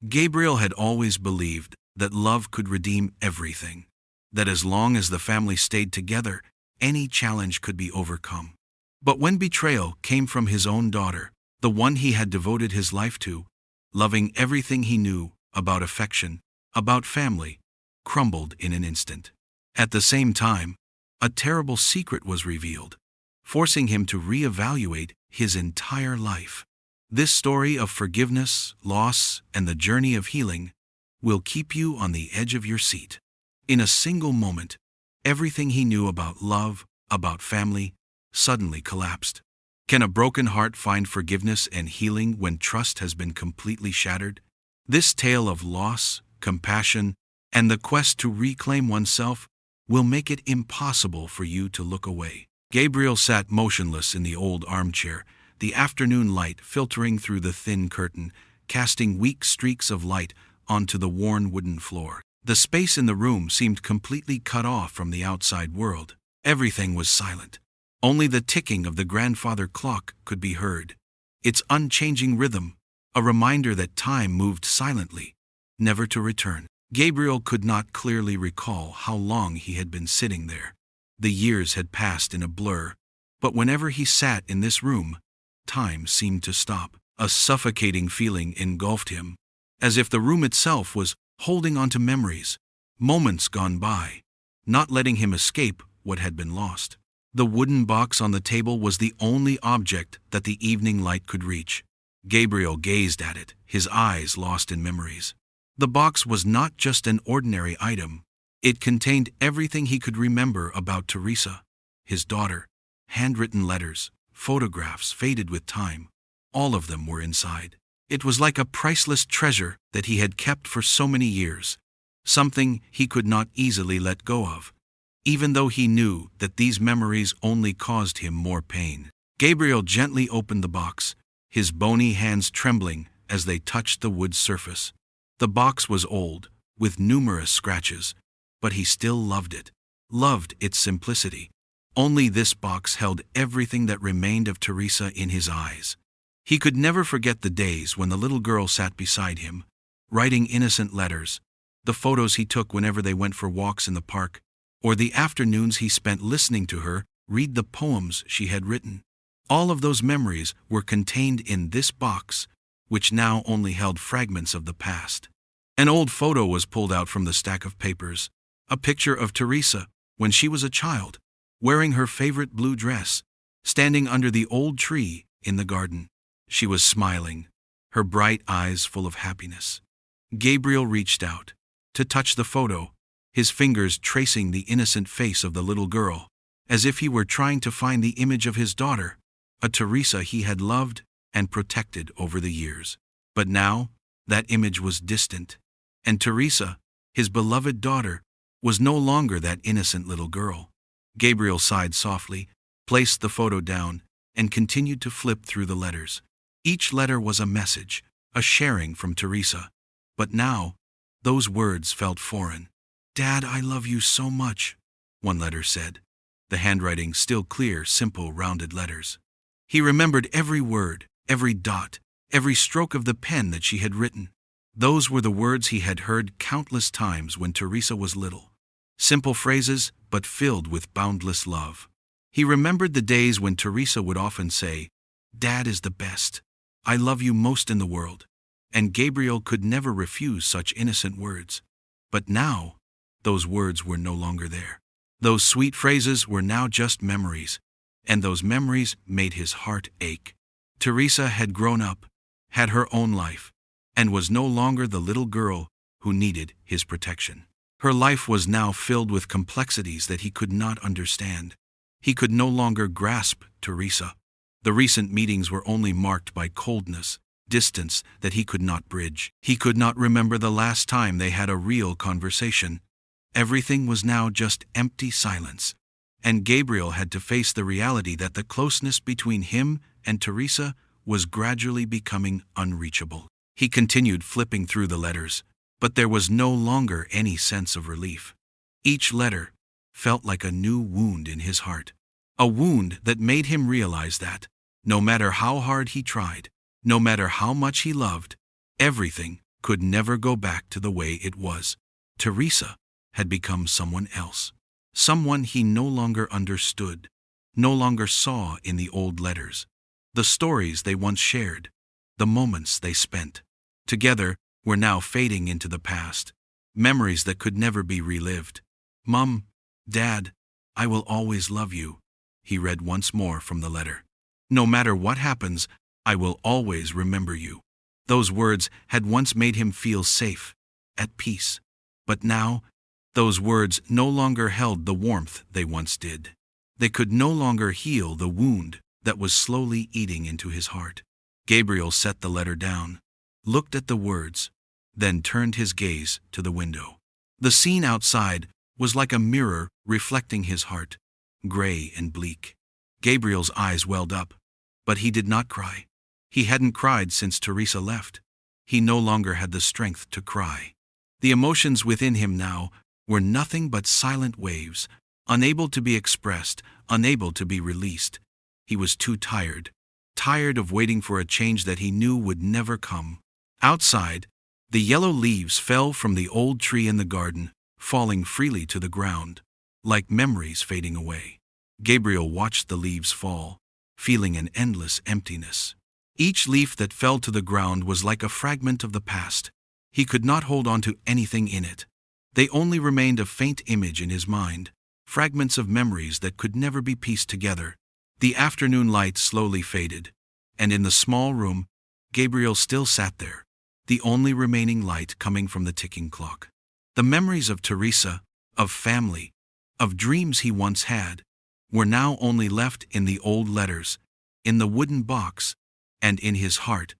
Gabriel had always believed that love could redeem everything, that as long as the family stayed together, any challenge could be overcome. But when betrayal came from his own daughter, the one he had devoted his life to, loving everything he knew about affection, about family, crumbled in an instant. At the same time, a terrible secret was revealed, forcing him to reevaluate his entire life. This story of forgiveness, loss, and the journey of healing will keep you on the edge of your seat. In a single moment, everything he knew about love, about family, suddenly collapsed. Can a broken heart find forgiveness and healing when trust has been completely shattered? This tale of loss, compassion, and the quest to reclaim oneself will make it impossible for you to look away. Gabriel sat motionless in the old armchair, the afternoon light filtering through the thin curtain, casting weak streaks of light onto the worn wooden floor. The space in the room seemed completely cut off from the outside world. Everything was silent. Only the ticking of the grandfather clock could be heard, its unchanging rhythm, a reminder that time moved silently, never to return. Gabriel could not clearly recall how long he had been sitting there. The years had passed in a blur, but whenever he sat in this room, time seemed to stop. A suffocating feeling engulfed him, as if the room itself was holding on to memories, moments gone by, not letting him escape what had been lost. The wooden box on the table was the only object that the evening light could reach. Gabriel gazed at it, his eyes lost in memories. The box was not just an ordinary item. It contained everything he could remember about Teresa, his daughter, handwritten letters, photographs faded with time. All of them were inside. It was like a priceless treasure that he had kept for so many years, something he could not easily let go of, even though he knew that these memories only caused him more pain. Gabriel gently opened the box, his bony hands trembling as they touched the wood surface. The box was old, with numerous scratches, but he still loved it, loved its simplicity. Only this box held everything that remained of Teresa in his eyes. He could never forget the days when the little girl sat beside him, writing innocent letters, the photos he took whenever they went for walks in the park, or the afternoons he spent listening to her read the poems she had written. All of those memories were contained in this box, which now only held fragments of the past. An old photo was pulled out from the stack of papers, a picture of Teresa when she was a child, wearing her favorite blue dress, standing under the old tree in the garden. She was smiling, her bright eyes full of happiness. Gabriel reached out to touch the photo, his fingers tracing the innocent face of the little girl, as if he were trying to find the image of his daughter, a Teresa he had loved and protected over the years. But now, that image was distant, and Teresa, his beloved daughter, was no longer that innocent little girl. Gabriel sighed softly, placed the photo down, and continued to flip through the letters. Each letter was a message, a sharing from Teresa. But now, those words felt foreign. "Dad, I love you so much," one letter said, the handwriting still clear, simple, rounded letters. He remembered every word, every dot, every stroke of the pen that she had written. Those were the words he had heard countless times when Teresa was little. Simple phrases, but filled with boundless love. He remembered the days when Teresa would often say, "Dad is the best. I love you most in the world." And Gabriel could never refuse such innocent words. But now, those words were no longer there. Those sweet phrases were now just memories, and those memories made his heart ache. Teresa had grown up, had her own life, and was no longer the little girl who needed his protection. Her life was now filled with complexities that he could not understand. He could no longer grasp Teresa. The recent meetings were only marked by coldness, distance that he could not bridge. He could not remember the last time they had a real conversation. Everything was now just empty silence, and Gabriel had to face the reality that the closeness between him and Teresa was gradually becoming unreachable. He continued flipping through the letters, but there was no longer any sense of relief. Each letter felt like a new wound in his heart, a wound that made him realize that, no matter how hard he tried, no matter how much he loved, everything could never go back to the way it was. Teresa had become someone else. Someone he no longer understood, no longer saw in the old letters. The stories they once shared, the moments they spent together were now fading into the past, memories that could never be relived. "Mum, Dad, I will always love you," he read once more from the letter. "No matter what happens, I will always remember you." Those words had once made him feel safe, at peace. But now, those words no longer held the warmth they once did. They could no longer heal the wound that was slowly eating into his heart. Gabriel set the letter down, looked at the words, then turned his gaze to the window. The scene outside was like a mirror reflecting his heart, gray and bleak. Gabriel's eyes welled up, but he did not cry. He hadn't cried since Teresa left. He no longer had the strength to cry. The emotions within him now were nothing but silent waves, unable to be expressed, unable to be released. He was too tired of waiting for a change that he knew would never come. Outside, the yellow leaves fell from the old tree in the garden, falling freely to the ground, like memories fading away. Gabriel watched the leaves fall, feeling an endless emptiness. Each leaf that fell to the ground was like a fragment of the past. He could not hold on to anything in it. They only remained a faint image in his mind, fragments of memories that could never be pieced together. The afternoon light slowly faded, and in the small room, Gabriel still sat there, the only remaining light coming from the ticking clock. The memories of Teresa, of family, of dreams he once had, were now only left in the old letters, in the wooden box, and in his heart,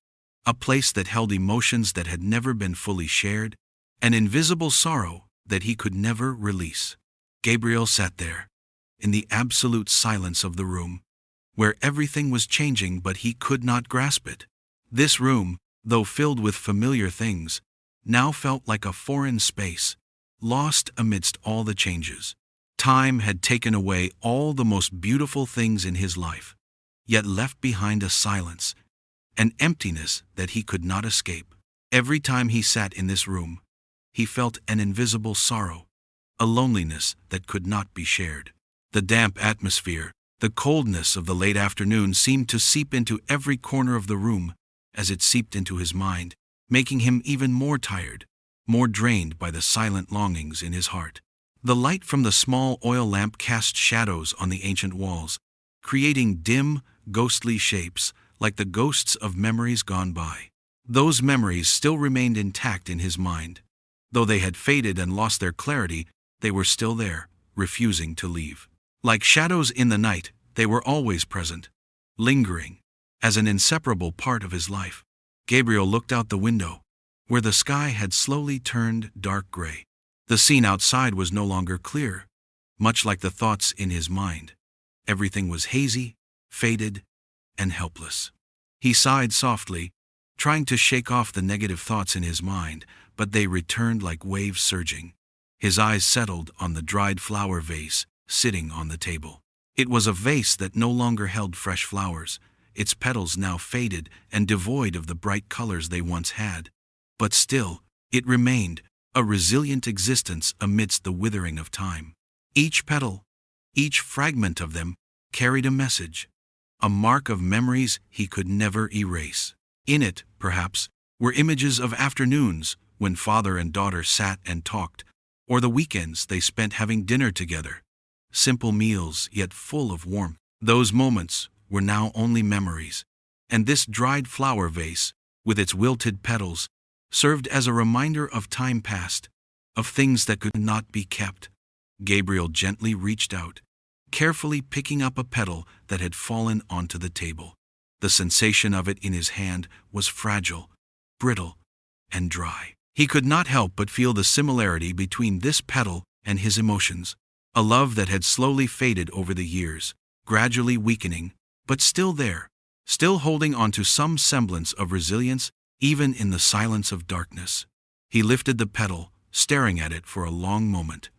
a place that held emotions that had never been fully shared, an invisible sorrow that he could never release. Gabriel sat there, in the absolute silence of the room, where everything was changing but he could not grasp it. This room, though filled with familiar things, now felt like a foreign space, lost amidst all the changes. Time had taken away all the most beautiful things in his life, yet left behind a silence, an emptiness that he could not escape. Every time he sat in this room, he felt an invisible sorrow, a loneliness that could not be shared. The damp atmosphere, the coldness of the late afternoon seemed to seep into every corner of the room as it seeped into his mind, making him even more tired, more drained by the silent longings in his heart. The light from the small oil lamp cast shadows on the ancient walls, creating dim, ghostly shapes like the ghosts of memories gone by. Those memories still remained intact in his mind. Though they had faded and lost their clarity, they were still there, refusing to leave. Like shadows in the night, they were always present, lingering, as an inseparable part of his life. Gabriel looked out the window, where the sky had slowly turned dark gray. The scene outside was no longer clear, much like the thoughts in his mind. Everything was hazy, faded, and helpless. He sighed softly, trying to shake off the negative thoughts in his mind, but they returned like waves surging. His eyes settled on the dried flower vase sitting on the table. It was a vase that no longer held fresh flowers, its petals now faded and devoid of the bright colors they once had. But still, it remained, a resilient existence amidst the withering of time. Each petal, each fragment of them, carried a message, a mark of memories he could never erase. In it, perhaps, were images of afternoons when father and daughter sat and talked, or the weekends they spent having dinner together. Simple meals, yet full of warmth. Those moments were now only memories, and this dried flower vase, with its wilted petals, served as a reminder of time past, of things that could not be kept. Gabriel gently reached out, carefully picking up a petal that had fallen onto the table. The sensation of it in his hand was fragile, brittle, and dry. He could not help but feel the similarity between this petal and his emotions, a love that had slowly faded over the years, gradually weakening, but still there, still holding on to some semblance of resilience, even in the silence of darkness. He lifted the petal, staring at it for a long moment.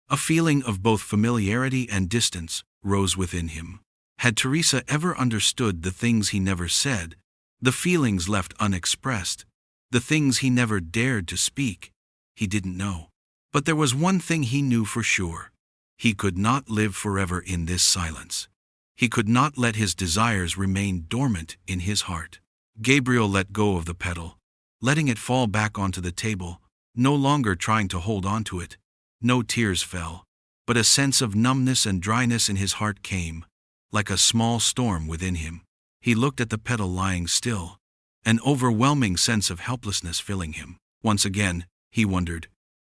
A feeling of both familiarity and distance rose within him. Had Teresa ever understood the things he never said, the feelings left unexpressed, the things he never dared to speak, he didn't know. But there was one thing he knew for sure. He could not live forever in this silence. He could not let his desires remain dormant in his heart. Gabriel let go of the petal, letting it fall back onto the table, no longer trying to hold on to it. No tears fell, but a sense of numbness and dryness in his heart came, like a small storm within him. He looked at the petal lying still, an overwhelming sense of helplessness filling him. Once again, he wondered,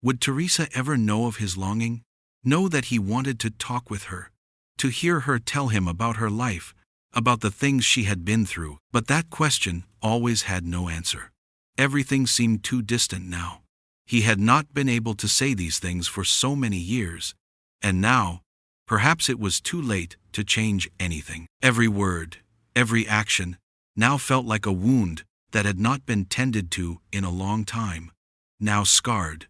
would Teresa ever know of his longing? Know that he wanted to talk with her, to hear her tell him about her life, about the things she had been through. But that question always had no answer. Everything seemed too distant now. He had not been able to say these things for so many years, and now, perhaps it was too late to change anything. Every word, every action, now felt like a wound that had not been tended to in a long time, now scarred,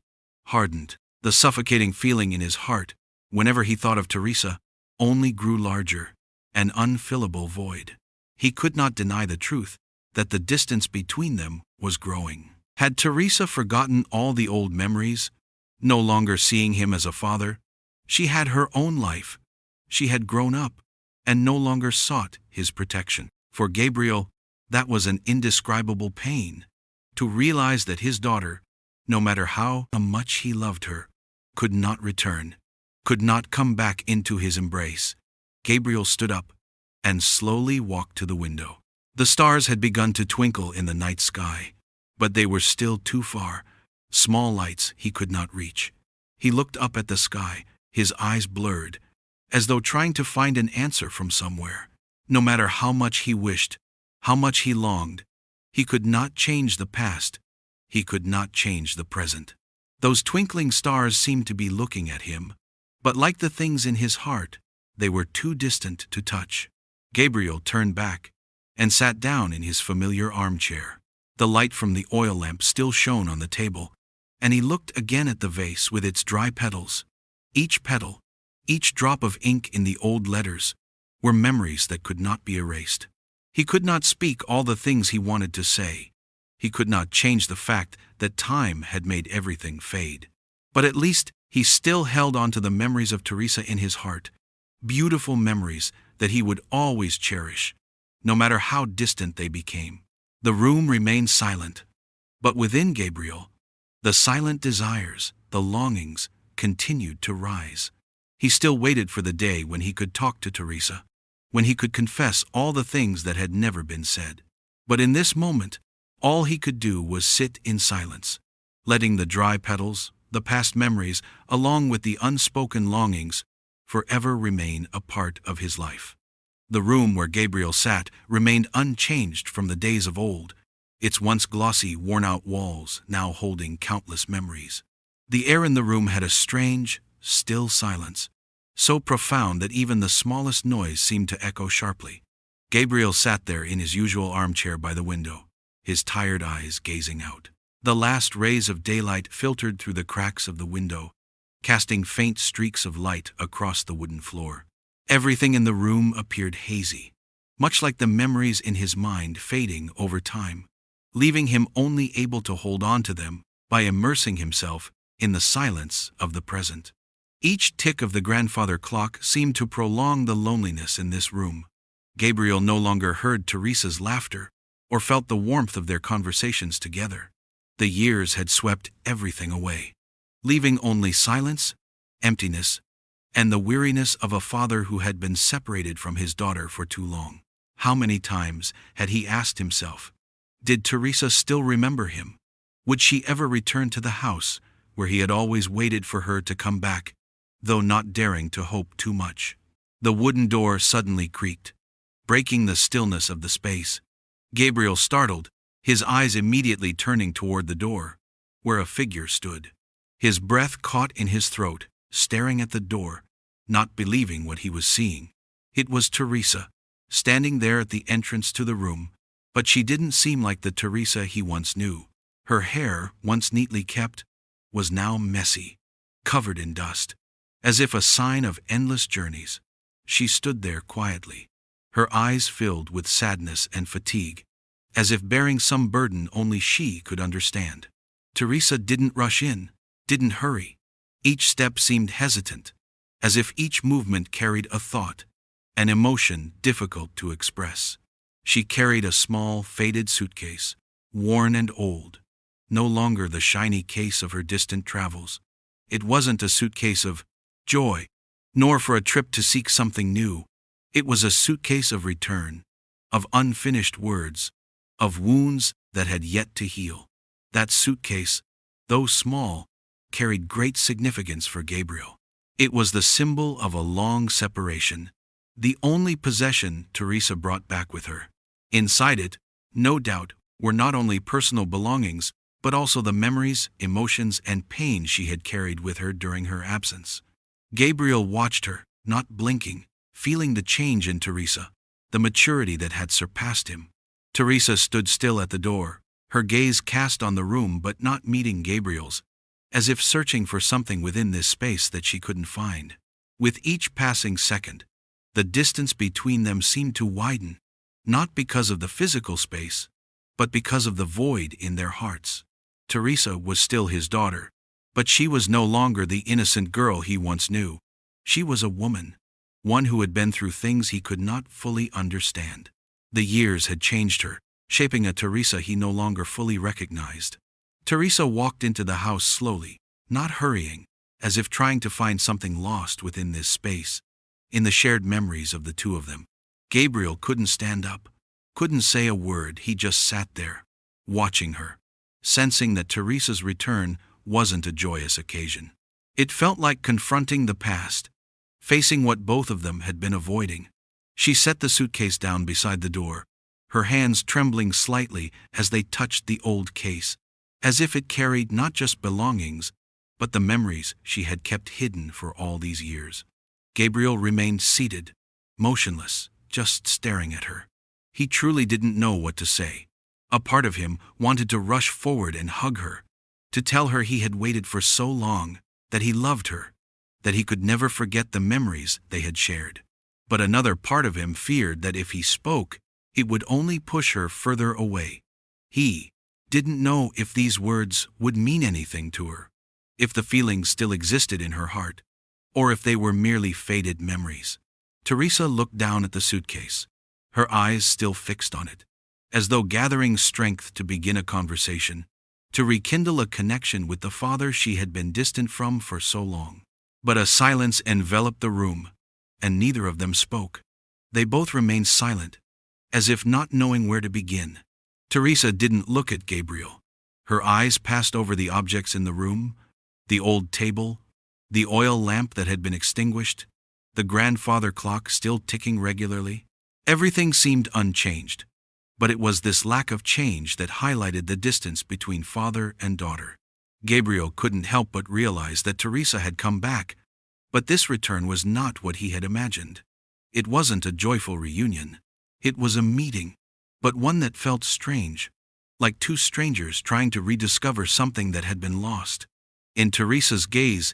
hardened. The suffocating feeling in his heart, whenever he thought of Teresa, only grew larger, an unfillable void. He could not deny the truth, that the distance between them was growing. Had Teresa forgotten all the old memories, no longer seeing him as a father? She had her own life. She had grown up, and no longer sought his protection. For Gabriel, that was an indescribable pain, to realize that his daughter, no matter how much he loved her, could not return, could not come back into his embrace. Gabriel stood up and slowly walked to the window. The stars had begun to twinkle in the night sky, but they were still too far, small lights he could not reach. He looked up at the sky, his eyes blurred, as though trying to find an answer from somewhere. No matter how much he wished, how much he longed, he could not change the past, he could not change the present. Those twinkling stars seemed to be looking at him, but like the things in his heart, they were too distant to touch. Gabriel turned back and sat down in his familiar armchair. The light from the oil lamp still shone on the table, and he looked again at the vase with its dry petals. Each petal, each drop of ink in the old letters, were memories that could not be erased. He could not speak all the things he wanted to say. He could not change the fact that time had made everything fade. But at least he still held on to the memories of Teresa in his heart, beautiful memories that he would always cherish, no matter how distant they became. The room remained silent, but within Gabriel, the silent desires, the longings, continued to rise. He still waited for the day when he could talk to Teresa, when he could confess all the things that had never been said. But in this moment, all he could do was sit in silence, letting the dry petals, the past memories, along with the unspoken longings, forever remain a part of his life. The room where Gabriel sat remained unchanged from the days of old, its once glossy, worn-out walls now holding countless memories. The air in the room had a strange, still silence, so profound that even the smallest noise seemed to echo sharply. Gabriel sat there in his usual armchair by the window, his tired eyes gazing out. The last rays of daylight filtered through the cracks of the window, casting faint streaks of light across the wooden floor. Everything in the room appeared hazy, much like the memories in his mind fading over time, leaving him only able to hold on to them by immersing himself in the silence of the present. Each tick of the grandfather clock seemed to prolong the loneliness in this room. Gabriel no longer heard Teresa's laughter or felt the warmth of their conversations together. The years had swept everything away, leaving only silence, emptiness, and the weariness of a father who had been separated from his daughter for too long. How many times had he asked himself, did Teresa still remember him? Would she ever return to the house where he had always waited for her to come back, though not daring to hope too much? The wooden door suddenly creaked, breaking the stillness of the space. Gabriel startled, his eyes immediately turning toward the door, where a figure stood. His breath caught in his throat, staring at the door, not believing what he was seeing. It was Teresa, standing there at the entrance to the room, but she didn't seem like the Teresa he once knew. Her hair, once neatly kept, was now messy, covered in dust, as if a sign of endless journeys. She stood there quietly, her eyes filled with sadness and fatigue, as if bearing some burden only she could understand. Teresa didn't rush in, didn't hurry. Each step seemed hesitant, as if each movement carried a thought, an emotion difficult to express. She carried a small, faded suitcase, worn and old, no longer the shiny case of her distant travels. It wasn't a suitcase of joy, nor for a trip to seek something new. It was a suitcase of return, of unfinished words, of wounds that had yet to heal. That suitcase, though small, carried great significance for Gabriel. It was the symbol of a long separation, the only possession Teresa brought back with her. Inside it, no doubt, were not only personal belongings, but also the memories, emotions, and pain she had carried with her during her absence. Gabriel watched her, not blinking, feeling the change in Teresa, the maturity that had surpassed him. Teresa stood still at the door, her gaze cast on the room but not meeting Gabriel's, as if searching for something within this space that she couldn't find. With each passing second, the distance between them seemed to widen, not because of the physical space, but because of the void in their hearts. Teresa was still his daughter, but she was no longer the innocent girl he once knew. She was a woman, one who had been through things he could not fully understand. The years had changed her, shaping a Teresa he no longer fully recognized. Teresa walked into the house slowly, not hurrying, as if trying to find something lost within this space, in the shared memories of the two of them. Gabriel couldn't stand up, couldn't say a word. He just sat there, watching her, sensing that Teresa's return wasn't a joyous occasion. It felt like confronting the past, facing what both of them had been avoiding. She set the suitcase down beside the door, her hands trembling slightly as they touched the old case, as if it carried not just belongings, but the memories she had kept hidden for all these years. Gabriel remained seated, motionless, just staring at her. He truly didn't know what to say. A part of him wanted to rush forward and hug her, to tell her he had waited for so long, that he loved her, that he could never forget the memories they had shared. But another part of him feared that if he spoke, it would only push her further away. He didn't know if these words would mean anything to her, if the feelings still existed in her heart, or if they were merely faded memories. Teresa looked down at the suitcase, her eyes still fixed on it, as though gathering strength to begin a conversation, to rekindle a connection with the father she had been distant from for so long. But a silence enveloped the room, and neither of them spoke. They both remained silent, as if not knowing where to begin. Teresa didn't look at Gabriel. Her eyes passed over the objects in the room, the old table, the oil lamp that had been extinguished, the grandfather clock still ticking regularly. Everything seemed unchanged, but it was this lack of change that highlighted the distance between father and daughter. Gabriel couldn't help but realize that Teresa had come back, but this return was not what he had imagined. It wasn't a joyful reunion. It was a meeting, but one that felt strange, like two strangers trying to rediscover something that had been lost. In Teresa's gaze,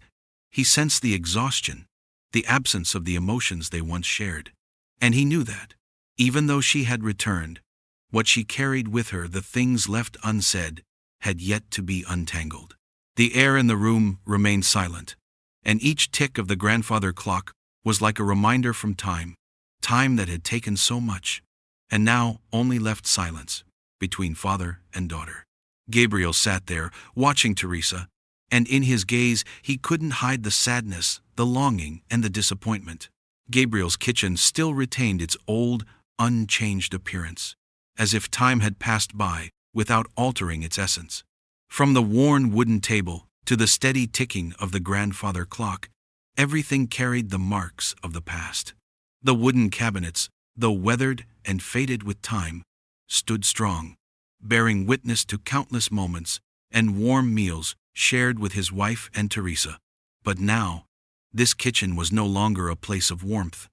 he sensed the exhaustion, the absence of the emotions they once shared. And he knew that, even though she had returned, what she carried with her, the things left unsaid, had yet to be untangled. The air in the room remained silent, and each tick of the grandfather clock was like a reminder from time that had taken so much, and now only left silence between father and daughter. Gabriel sat there, watching Teresa, and in his gaze he couldn't hide the sadness, the longing, and the disappointment. Gabriel's kitchen still retained its old, unchanged appearance, as if time had passed by without altering its essence. From the worn wooden table to the steady ticking of the grandfather clock, everything carried the marks of the past. The wooden cabinets, though weathered and faded with time, stood strong, bearing witness to countless moments and warm meals shared with his wife and Teresa. But now, this kitchen was no longer a place of warmth.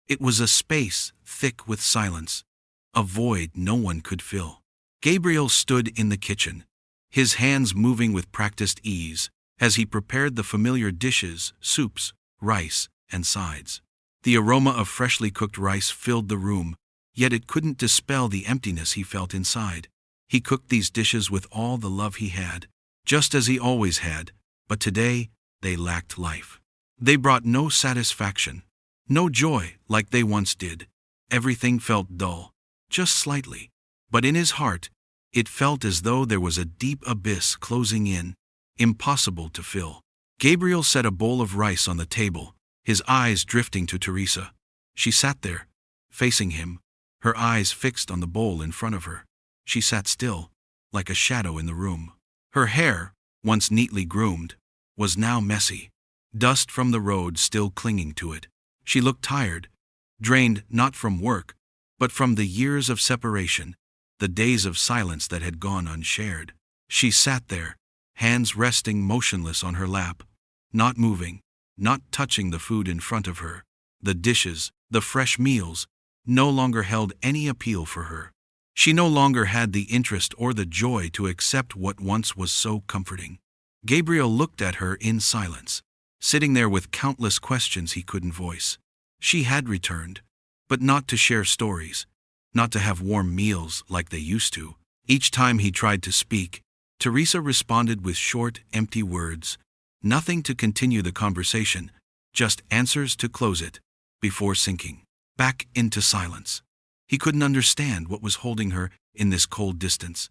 It was a space thick with silence, a void no one could fill. Gabriel stood in the kitchen, his hands moving with practiced ease as he prepared the familiar dishes, soups, rice, and sides. The aroma of freshly cooked rice filled the room, yet it couldn't dispel the emptiness he felt inside. He cooked these dishes with all the love he had, just as he always had, but today they lacked life. They brought no satisfaction, no joy like they once did. Everything felt dull, just slightly. But in his heart, it felt as though there was a deep abyss closing in, impossible to fill. Gabriel set a bowl of rice on the table, his eyes drifting to Teresa. She sat there, facing him, her eyes fixed on the bowl in front of her. She sat still, like a shadow in the room. Her hair, once neatly groomed, was now messy, dust from the road still clinging to it. She looked tired, drained not from work, but from the years of separation, the days of silence that had gone unshared. She sat there, hands resting motionless on her lap, not moving, not touching the food in front of her. The dishes, the fresh meals, no longer held any appeal for her. She no longer had the interest or the joy to accept what once was so comforting. Gabriel looked at her in silence, sitting there with countless questions he couldn't voice. She had returned, but not to share stories, not to have warm meals like they used to. Each time he tried to speak, Teresa responded with short, empty words, nothing to continue the conversation, just answers to close it, before sinking back into silence. He couldn't understand what was holding her in this cold distance.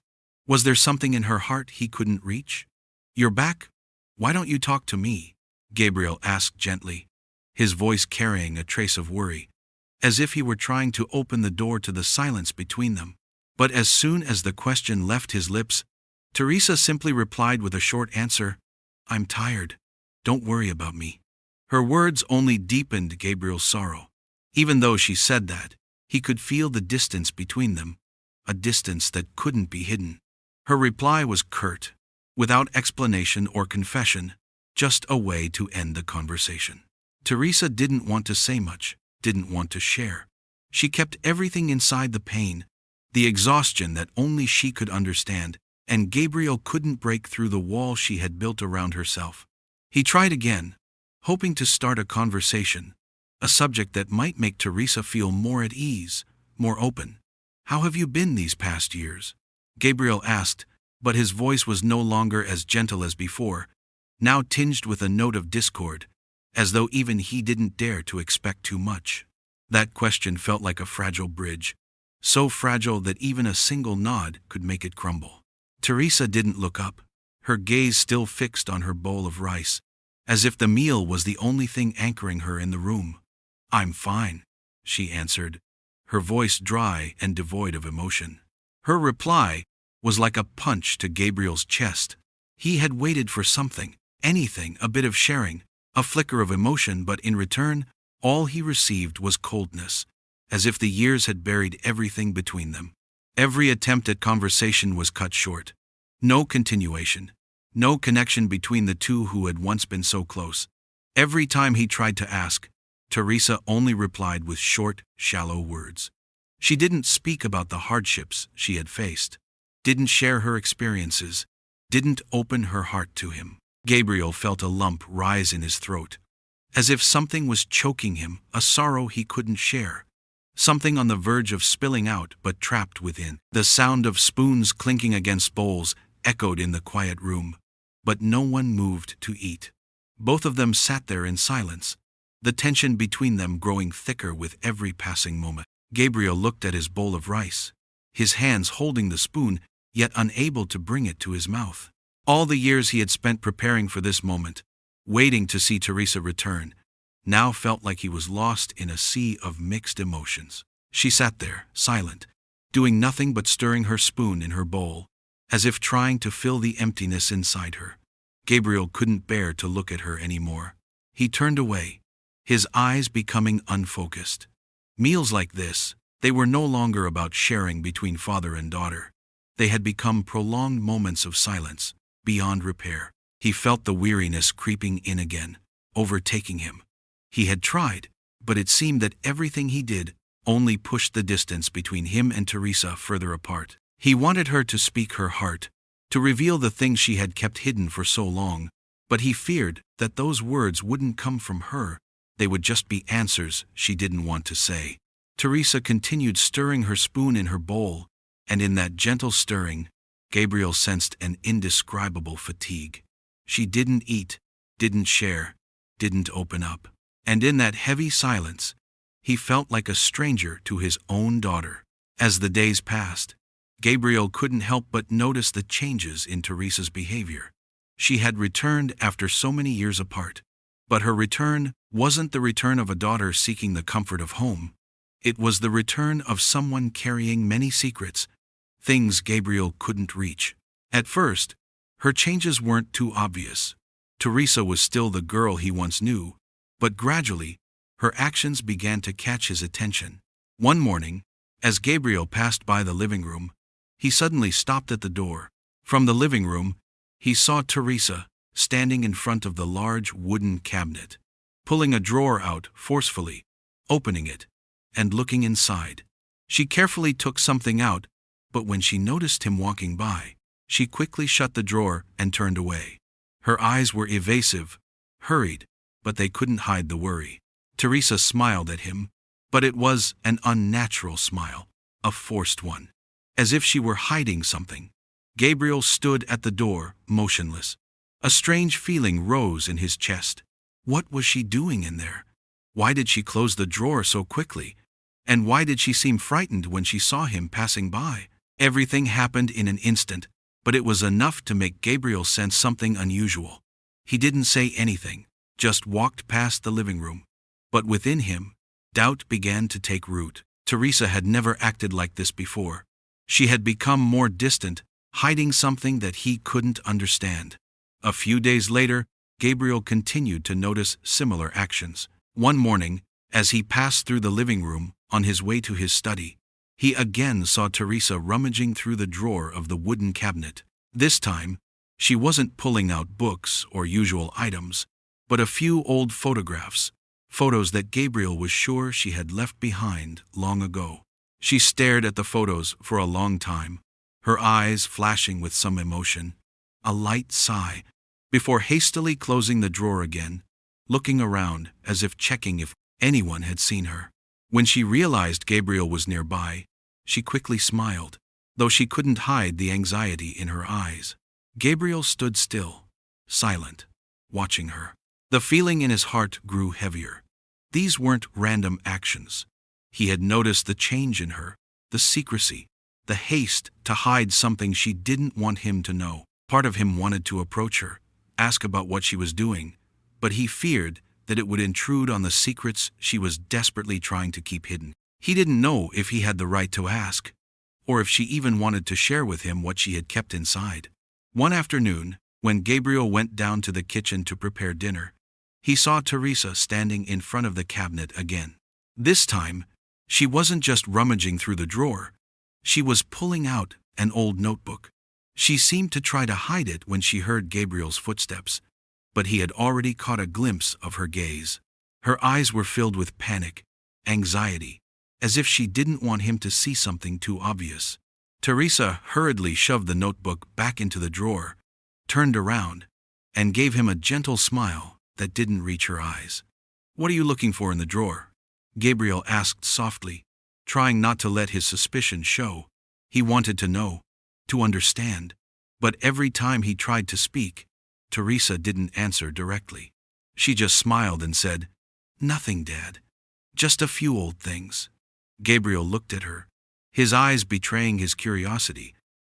Was there something in her heart he couldn't reach? "You're back? Why don't you talk to me?" Gabriel asked gently, his voice carrying a trace of worry, as if he were trying to open the door to the silence between them. But as soon as the question left his lips, Teresa simply replied with a short answer, "I'm tired. Don't worry about me." Her words only deepened Gabriel's sorrow. Even though she said that, he could feel the distance between them, a distance that couldn't be hidden. Her reply was curt, without explanation or confession, just a way to end the conversation. Teresa didn't want to say much, didn't want to share. She kept everything inside, the pain, the exhaustion that only she could understand, and Gabriel couldn't break through the wall she had built around herself. He tried again, hoping to start a conversation, a subject that might make Teresa feel more at ease, more open. "How have you been these past years?" Gabriel asked, but his voice was no longer as gentle as before, now tinged with a note of discord, as though even he didn't dare to expect too much. That question felt like a fragile bridge, so fragile that even a single nod could make it crumble. Teresa didn't look up, her gaze still fixed on her bowl of rice, as if the meal was the only thing anchoring her in the room. "I'm fine," she answered, her voice dry and devoid of emotion. Her reply was like a punch to Gabriel's chest. He had waited for something, anything, a bit of sharing, a flicker of emotion, but in return, all he received was coldness, as if the years had buried everything between them. Every attempt at conversation was cut short. No continuation, no connection between the two who had once been so close. Every time he tried to ask, Teresa only replied with short, shallow words. She didn't speak about the hardships she had faced, didn't share her experiences, didn't open her heart to him. Gabriel felt a lump rise in his throat, as if something was choking him, a sorrow he couldn't share, something on the verge of spilling out but trapped within. The sound of spoons clinking against bowls echoed in the quiet room, but no one moved to eat. Both of them sat there in silence, the tension between them growing thicker with every passing moment. Gabriel looked at his bowl of rice, his hands holding the spoon, yet unable to bring it to his mouth. All the years he had spent preparing for this moment, waiting to see Teresa return, now felt like he was lost in a sea of mixed emotions. She sat there, silent, doing nothing but stirring her spoon in her bowl, as if trying to fill the emptiness inside her. Gabriel couldn't bear to look at her anymore. He turned away, his eyes becoming unfocused. Meals like this, they were no longer about sharing between father and daughter. They had become prolonged moments of silence, beyond repair. He felt the weariness creeping in again, overtaking him. He had tried, but it seemed that everything he did only pushed the distance between him and Teresa further apart. He wanted her to speak her heart, to reveal the things she had kept hidden for so long, but he feared that those words wouldn't come from her. They would just be answers she didn't want to say. Teresa continued stirring her spoon in her bowl, and in that gentle stirring, Gabriel sensed an indescribable fatigue. She didn't eat, didn't share, didn't open up. And in that heavy silence, he felt like a stranger to his own daughter. As the days passed, Gabriel couldn't help but notice the changes in Teresa's behavior. She had returned after so many years apart. But her return wasn't the return of a daughter seeking the comfort of home. It was the return of someone carrying many secrets, things Gabriel couldn't reach. At first, her changes weren't too obvious. Teresa was still the girl he once knew, but gradually, her actions began to catch his attention. One morning, as Gabriel passed by the living room, he suddenly stopped at the door. From the living room, he saw Teresa standing in front of the large wooden cabinet, pulling a drawer out forcefully, opening it, and looking inside. She carefully took something out, but when she noticed him walking by, she quickly shut the drawer and turned away. Her eyes were evasive, hurried, but they couldn't hide the worry. Teresa smiled at him, but it was an unnatural smile, a forced one, as if she were hiding something. Gabriel stood at the door, motionless. A strange feeling rose in his chest. What was she doing in there? Why did she close the drawer so quickly? And why did she seem frightened when she saw him passing by? Everything happened in an instant, but it was enough to make Gabriel sense something unusual. He didn't say anything, just walked past the living room. But within him, doubt began to take root. Teresa had never acted like this before. She had become more distant, hiding something that he couldn't understand. A few days later, Gabriel continued to notice similar actions. One morning, as he passed through the living room on his way to his study, he again saw Teresa rummaging through the drawer of the wooden cabinet. This time, she wasn't pulling out books or usual items, but a few old photographs, photos that Gabriel was sure she had left behind long ago. She stared at the photos for a long time, her eyes flashing with some emotion, a light sigh, before hastily closing the drawer again, looking around as if checking if anyone had seen her. When she realized Gabriel was nearby, she quickly smiled, though she couldn't hide the anxiety in her eyes. Gabriel stood still, silent, watching her. The feeling in his heart grew heavier. These weren't random actions. He had noticed the change in her, the secrecy, the haste to hide something she didn't want him to know. Part of him wanted to approach her, ask about what she was doing, but he feared that it would intrude on the secrets she was desperately trying to keep hidden. He didn't know if he had the right to ask, or if she even wanted to share with him what she had kept inside. One afternoon, when Gabriel went down to the kitchen to prepare dinner, he saw Teresa standing in front of the cabinet again. This time, she wasn't just rummaging through the drawer, she was pulling out an old notebook. She seemed to try to hide it when she heard Gabriel's footsteps, but he had already caught a glimpse of her gaze. Her eyes were filled with panic, anxiety, as if she didn't want him to see something too obvious. Teresa hurriedly shoved the notebook back into the drawer, turned around, and gave him a gentle smile that didn't reach her eyes. "What are you looking for in the drawer?" Gabriel asked softly, trying not to let his suspicion show. He wanted to know, to understand, but every time he tried to speak, Teresa didn't answer directly. She just smiled and said, "Nothing, Dad. Just a few old things." Gabriel looked at her, his eyes betraying his curiosity,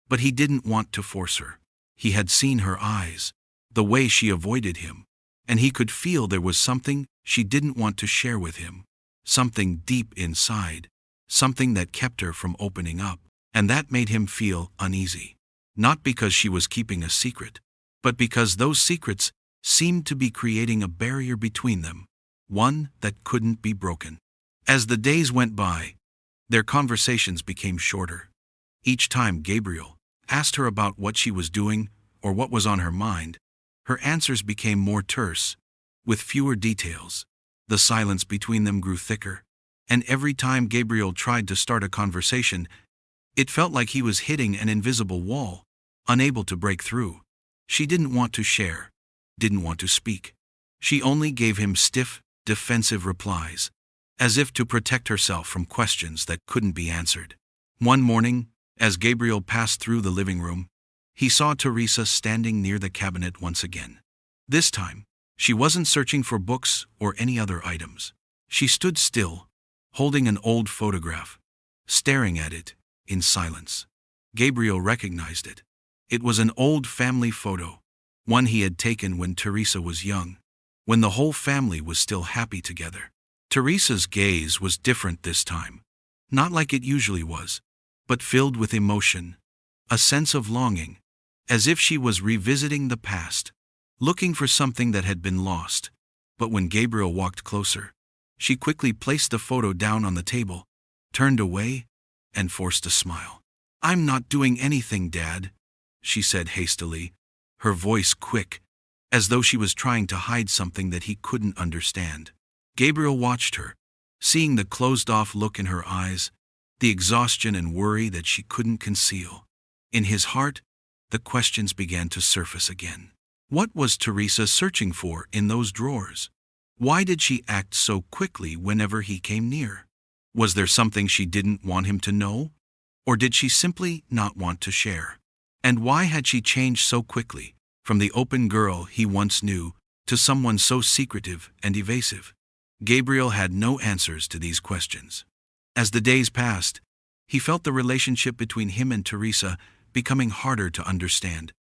but he didn't want to force her. He had seen her eyes, the way she avoided him, and he could feel there was something she didn't want to share with him, something deep inside, something that kept her from opening up, and that made him feel uneasy. Not because she was keeping a secret, but because those secrets seemed to be creating a barrier between them, one that couldn't be broken. As the days went by, their conversations became shorter. Each time Gabriel asked her about what she was doing or what was on her mind, her answers became more terse, with fewer details. The silence between them grew thicker, and every time Gabriel tried to start a conversation, it felt like he was hitting an invisible wall, unable to break through. She didn't want to share, didn't want to speak. She only gave him stiff, defensive replies, as if to protect herself from questions that couldn't be answered. One morning, as Gabriel passed through the living room, he saw Teresa standing near the cabinet once again. This time, she wasn't searching for books or any other items. She stood still, holding an old photograph, staring at it in silence. Gabriel recognized it. It was an old family photo, one he had taken when Teresa was young, when the whole family was still happy together. Teresa's gaze was different this time, not like it usually was, but filled with emotion, a sense of longing, as if she was revisiting the past, looking for something that had been lost. But when Gabriel walked closer, she quickly placed the photo down on the table, turned away, and forced a smile. "I'm not doing anything, Dad," she said hastily, her voice quick, as though she was trying to hide something that he couldn't understand. Gabriel watched her, seeing the closed-off look in her eyes, the exhaustion and worry that she couldn't conceal. In his heart, the questions began to surface again. What was Teresa searching for in those drawers? Why did she act so quickly whenever he came near? Was there something she didn't want him to know? Or did she simply not want to share? And why had she changed so quickly, from the open girl he once knew to someone so secretive and evasive? Gabriel had no answers to these questions. As the days passed, he felt the relationship between him and Teresa becoming harder to understand,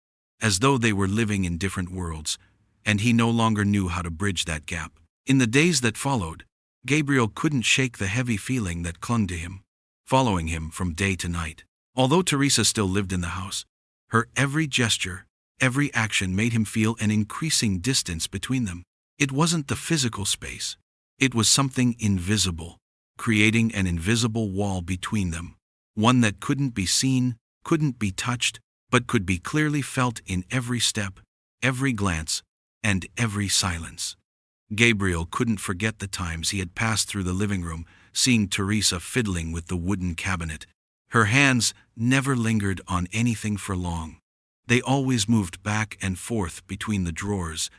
as though they were living in different worlds, and he no longer knew how to bridge that gap. In the days that followed, Gabriel couldn't shake the heavy feeling that clung to him, following him from day to night. Although Teresa still lived in the house, her every gesture, every action made him feel an increasing distance between them. It wasn't the physical space. It was something invisible, creating an invisible wall between them, one that couldn't be seen, couldn't be touched, but could be clearly felt in every step, every glance, and every silence. Gabriel couldn't forget the times he had passed through the living room, seeing Teresa fiddling with the wooden cabinet. Her hands never lingered on anything for long. They always moved back and forth between the drawers,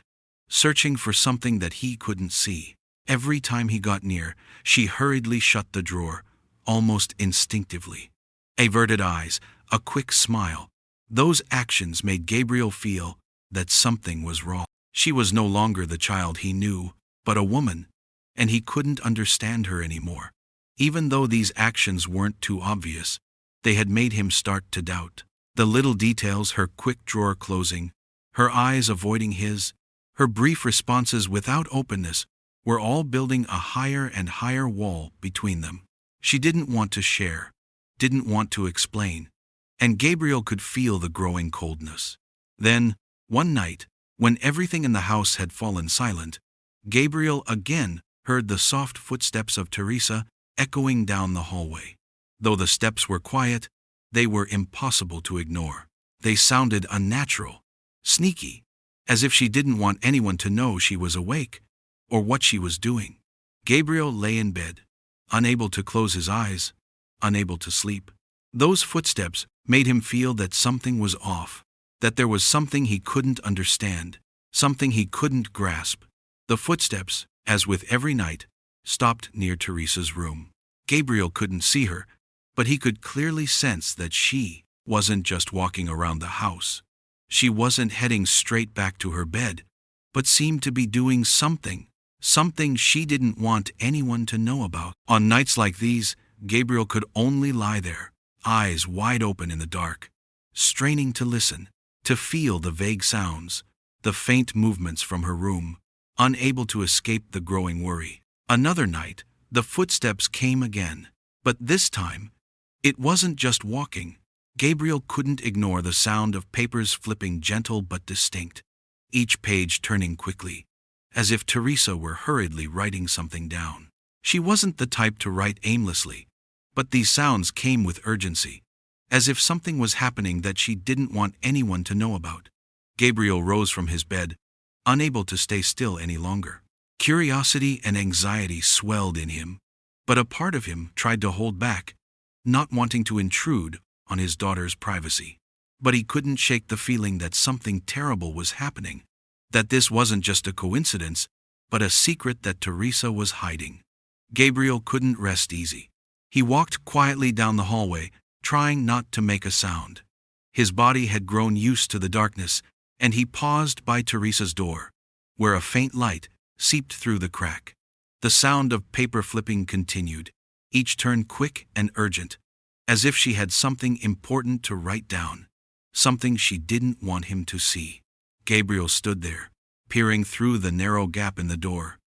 searching for something that he couldn't see. Every time he got near, she hurriedly shut the drawer, almost instinctively. Averted eyes, a quick smile. Those actions made Gabriel feel that something was wrong. She was no longer the child he knew, but a woman, and he couldn't understand her anymore. Even though these actions weren't too obvious, they had made him start to doubt. The little details, her quick drawer closing, her eyes avoiding his, her brief responses without openness, were all building a higher and higher wall between them. She didn't want to share, didn't want to explain, and Gabriel could feel the growing coldness. Then, one night, when everything in the house had fallen silent, Gabriel again heard the soft footsteps of Teresa echoing down the hallway. Though the steps were quiet, they were impossible to ignore. They sounded unnatural, sneaky, as if she didn't want anyone to know she was awake or what she was doing. Gabriel lay in bed, unable to close his eyes, unable to sleep. Those footsteps made him feel that something was off, that there was something he couldn't understand, something he couldn't grasp. The footsteps, as with every night, stopped near Teresa's room. Gabriel couldn't see her, but he could clearly sense that she wasn't just walking around the house. She wasn't heading straight back to her bed, but seemed to be doing something she didn't want anyone to know about. On nights like these, Gabriel could only lie there, eyes wide open in the dark, straining to listen, to feel the vague sounds, the faint movements from her room, unable to escape the growing worry. Another night, the footsteps came again, but this time, it wasn't just walking. Gabriel couldn't ignore the sound of papers flipping, gentle but distinct, each page turning quickly, as if Teresa were hurriedly writing something down. She wasn't the type to write aimlessly, but these sounds came with urgency, as if something was happening that she didn't want anyone to know about. Gabriel rose from his bed, unable to stay still any longer. Curiosity and anxiety swelled in him, but a part of him tried to hold back, not wanting to intrude on his daughter's privacy. But he couldn't shake the feeling that something terrible was happening, that this wasn't just a coincidence, but a secret that Teresa was hiding. Gabriel couldn't rest easy. He walked quietly down the hallway, trying not to make a sound. His body had grown used to the darkness, and he paused by Teresa's door, where a faint light seeped through the crack. The sound of paper flipping continued, each turn quick and urgent, as if she had something important to write down, something she didn't want him to see. Gabriel stood there, peering through the narrow gap in the door,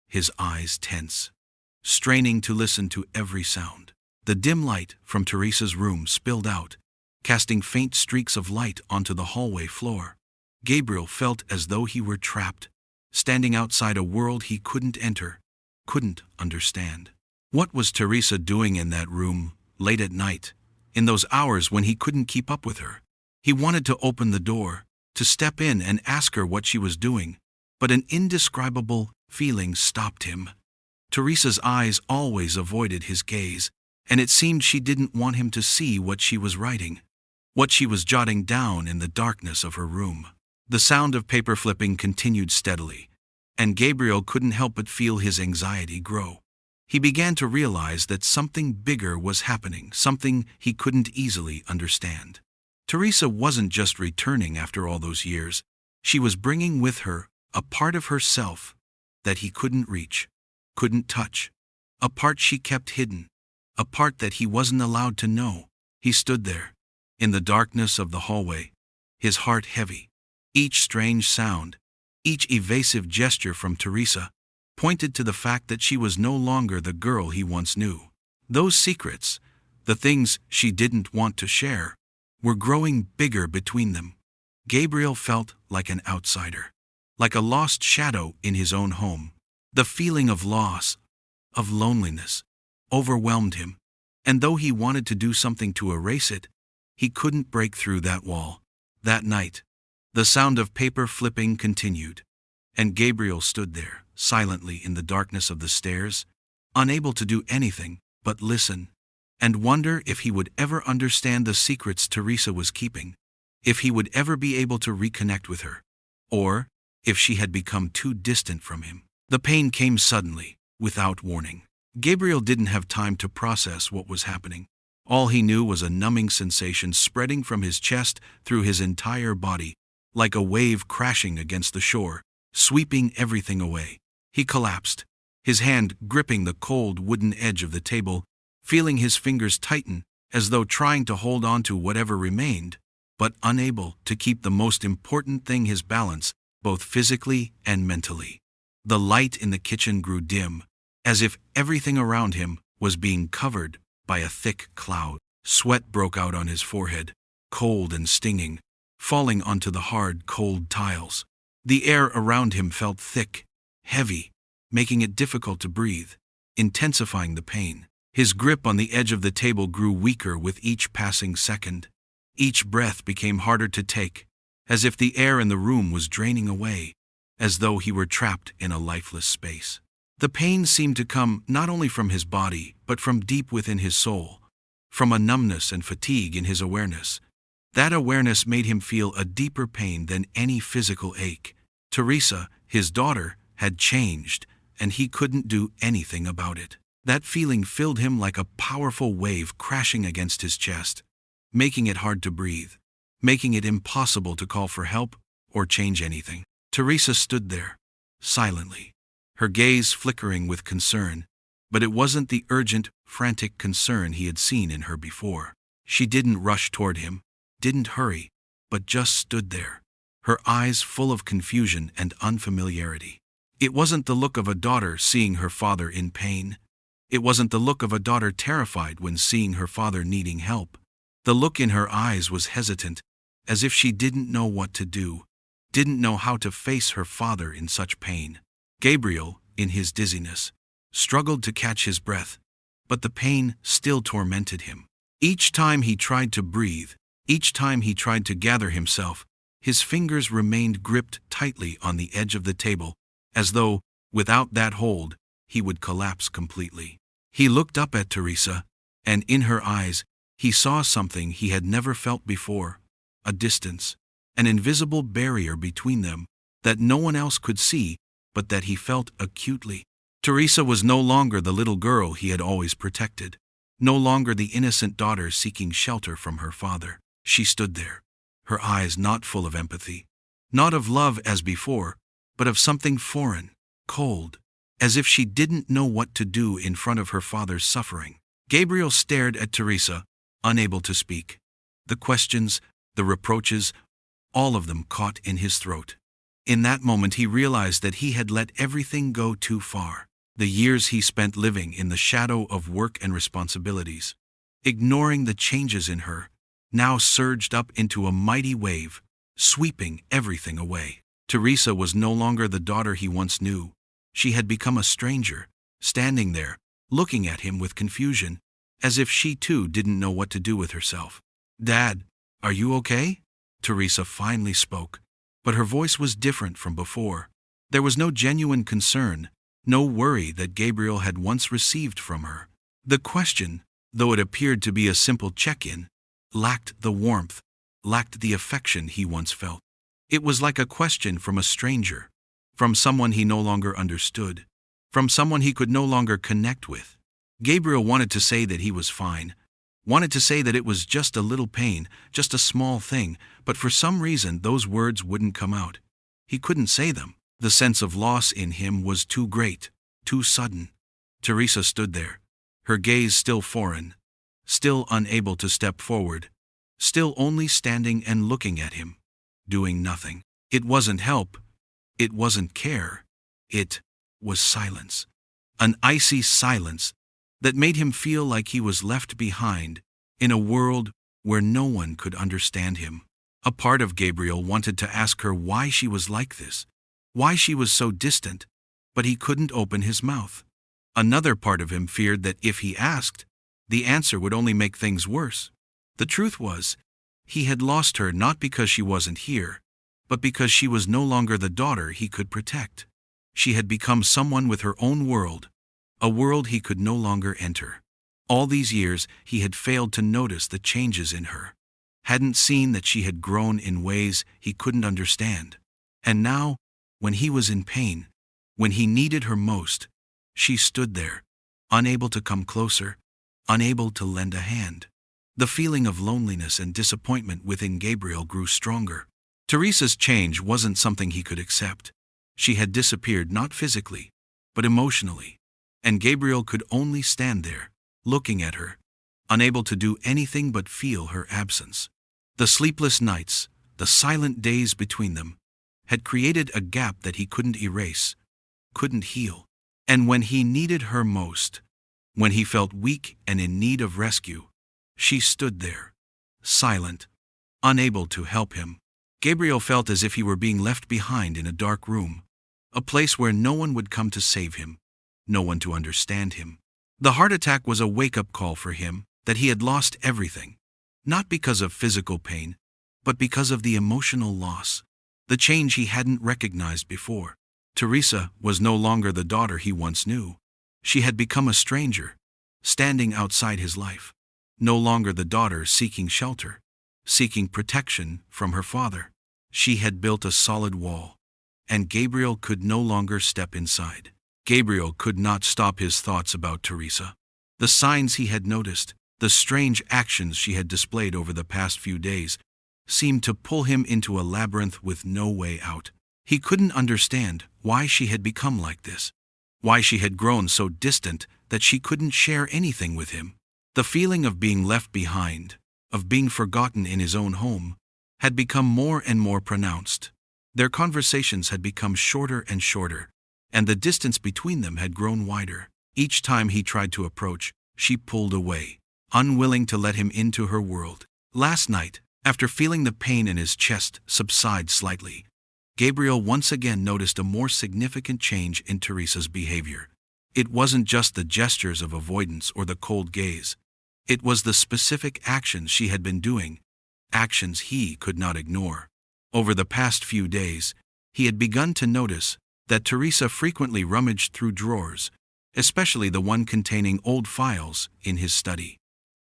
his eyes tense, straining to listen to every sound. The dim light from Teresa's room spilled out, casting faint streaks of light onto the hallway floor. Gabriel felt as though he were trapped, standing outside a world he couldn't enter, couldn't understand. What was Teresa doing in that room, late at night, in those hours when he couldn't keep up with her? He wanted to open the door, to step in and ask her what she was doing, but an indescribable feeling stopped him. Teresa's eyes always avoided his gaze, and it seemed she didn't want him to see what she was writing, what she was jotting down in the darkness of her room. The sound of paper flipping continued steadily, and Gabriel couldn't help but feel his anxiety grow. He began to realize that something bigger was happening, something he couldn't easily understand. Teresa wasn't just returning after all those years. She was bringing with her a part of herself that he couldn't reach, couldn't touch, a part she kept hidden, a part that he wasn't allowed to know. He stood there, in the darkness of the hallway, his heart heavy. Each strange sound, each evasive gesture from Teresa, pointed to the fact that she was no longer the girl he once knew. Those secrets, the things she didn't want to share, were growing bigger between them. Gabriel felt like an outsider, like a lost shadow in his own home. The feeling of loss, of loneliness, overwhelmed him, and though he wanted to do something to erase it, he couldn't break through that wall. That night, the sound of paper flipping continued, and Gabriel stood there, silently in the darkness of the stairs, unable to do anything but listen, and wonder if he would ever understand the secrets Teresa was keeping, if he would ever be able to reconnect with her, or if she had become too distant from him. The pain came suddenly, without warning. Gabriel didn't have time to process what was happening. All he knew was a numbing sensation spreading from his chest through his entire body, like a wave crashing against the shore, sweeping everything away. He collapsed, his hand gripping the cold wooden edge of the table, feeling his fingers tighten as though trying to hold on to whatever remained, but unable to keep the most important thing, his balance, both physically and mentally. The light in the kitchen grew dim, as if everything around him was being covered by a thick cloud. Sweat broke out on his forehead, cold and stinging, falling onto the hard, cold tiles. The air around him felt thick, heavy, making it difficult to breathe, intensifying the pain. His grip on the edge of the table grew weaker with each passing second. Each breath became harder to take, as if the air in the room was draining away, as though he were trapped in a lifeless space. The pain seemed to come not only from his body, but from deep within his soul, from a numbness and fatigue in his awareness. That awareness made him feel a deeper pain than any physical ache. Teresa, his daughter, had changed, and he couldn't do anything about it. That feeling filled him like a powerful wave crashing against his chest, making it hard to breathe, making it impossible to call for help or change anything. Teresa stood there, silently, her gaze flickering with concern, but it wasn't the urgent, frantic concern he had seen in her before. She didn't rush toward him, didn't hurry, but just stood there, her eyes full of confusion and unfamiliarity. It wasn't the look of a daughter seeing her father in pain. It wasn't the look of a daughter terrified when seeing her father needing help. The look in her eyes was hesitant, as if she didn't know what to do, didn't know how to face her father in such pain. Gabriel, in his dizziness, struggled to catch his breath, but the pain still tormented him. Each time he tried to breathe, each time he tried to gather himself, his fingers remained gripped tightly on the edge of the table, as though, without that hold, he would collapse completely. He looked up at Teresa, and in her eyes, he saw something he had never felt before, a distance, an invisible barrier between them that no one else could see, but that he felt acutely. Teresa was no longer the little girl he had always protected, no longer the innocent daughter seeking shelter from her father. She stood there, her eyes not full of empathy, not of love as before, but of something foreign, cold, as if she didn't know what to do in front of her father's suffering. Gabriel stared at Teresa, unable to speak. The questions, the reproaches, all of them caught in his throat. In that moment he realized that he had let everything go too far. The years he spent living in the shadow of work and responsibilities, ignoring the changes in her, now surged up into a mighty wave, sweeping everything away. Teresa was no longer the daughter he once knew. She had become a stranger, standing there, looking at him with confusion, as if she too didn't know what to do with herself. "Dad, are you okay?" Teresa finally spoke, but her voice was different from before. There was no genuine concern, no worry that Gabriel had once received from her. The question, though it appeared to be a simple check-in, lacked the warmth, lacked the affection he once felt. It was like a question from a stranger, from someone he no longer understood, from someone he could no longer connect with. Gabriel wanted to say that he was fine, wanted to say that it was just a little pain, just a small thing, but for some reason those words wouldn't come out. He couldn't say them. The sense of loss in him was too great, too sudden. Teresa stood there, her gaze still foreign, still unable to step forward, still only standing and looking at him, doing nothing. It wasn't help, it wasn't care, it was silence. An icy silence that made him feel like he was left behind in a world where no one could understand him. A part of Gabriel wanted to ask her why she was like this, why she was so distant, but he couldn't open his mouth. Another part of him feared that if he asked, the answer would only make things worse. The truth was, he had lost her not because she wasn't here, but because she was no longer the daughter he could protect. She had become someone with her own world, a world he could no longer enter. All these years he had failed to notice the changes in her, hadn't seen that she had grown in ways he couldn't understand. And now, when he was in pain, when he needed her most, she stood there, unable to come closer, unable to lend a hand. The feeling of loneliness and disappointment within Gabriel grew stronger. Teresa's change wasn't something he could accept. She had disappeared not physically, but emotionally, and Gabriel could only stand there, looking at her, unable to do anything but feel her absence. The sleepless nights, the silent days between them, had created a gap that he couldn't erase, couldn't heal. And when he needed her most, when he felt weak and in need of rescue, she stood there, silent, unable to help him. Gabriel felt as if he were being left behind in a dark room, a place where no one would come to save him, no one to understand him. The heart attack was a wake-up call for him that he had lost everything, not because of physical pain, but because of the emotional loss, the change he hadn't recognized before. Teresa was no longer the daughter he once knew. She had become a stranger, standing outside his life. No longer the daughter seeking shelter, seeking protection from her father. She had built a solid wall, and Gabriel could no longer step inside. Gabriel could not stop his thoughts about Teresa. The signs he had noticed, the strange actions she had displayed over the past few days, seemed to pull him into a labyrinth with no way out. He couldn't understand why she had become like this, why she had grown so distant that she couldn't share anything with him. The feeling of being left behind, of being forgotten in his own home, had become more and more pronounced. Their conversations had become shorter and shorter, and the distance between them had grown wider. Each time he tried to approach, she pulled away, unwilling to let him into her world. Last night, after feeling the pain in his chest subside slightly, Gabriel once again noticed a more significant change in Teresa's behavior. It wasn't just the gestures of avoidance or the cold gaze. It was the specific actions she had been doing, actions he could not ignore. Over the past few days, he had begun to notice that Teresa frequently rummaged through drawers, especially the one containing old files in his study.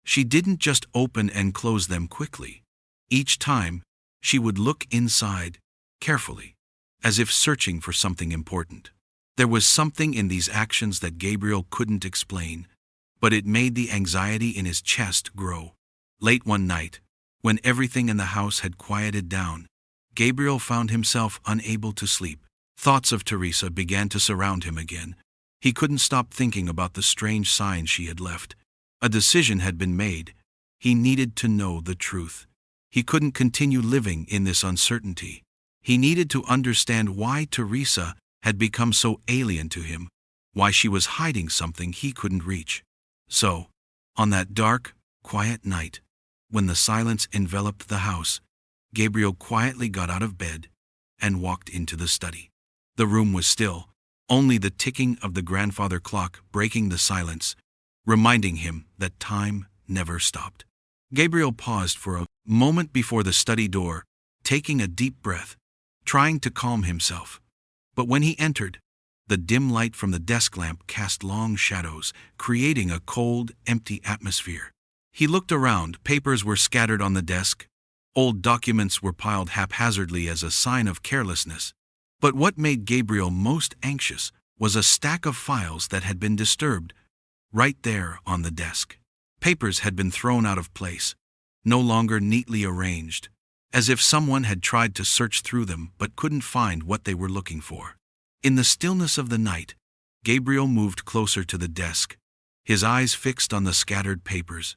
She didn't just open and close them quickly. Each time, she would look inside, carefully, as if searching for something important. There was something in these actions that Gabriel couldn't explain, but it made the anxiety in his chest grow. Late one night, when everything in the house had quieted down, Gabriel found himself unable to sleep. Thoughts of Teresa began to surround him again. He couldn't stop thinking about the strange signs she had left. A decision had been made. He needed to know the truth. He couldn't continue living in this uncertainty. He needed to understand why Teresa had become so alien to him, why she was hiding something he couldn't reach. So, on that dark, quiet night, when the silence enveloped the house, Gabriel quietly got out of bed and walked into the study. The room was still, only the ticking of the grandfather clock breaking the silence, reminding him that time never stopped. Gabriel paused for a moment before the study door, taking a deep breath, trying to calm himself. But when he entered, the dim light from the desk lamp cast long shadows, creating a cold, empty atmosphere. He looked around. Papers were scattered on the desk. Old documents were piled haphazardly as a sign of carelessness. But what made Gabriel most anxious was a stack of files that had been disturbed, right there on the desk. Papers had been thrown out of place, no longer neatly arranged, as if someone had tried to search through them but couldn't find what they were looking for. In the stillness of the night, Gabriel moved closer to the desk, his eyes fixed on the scattered papers.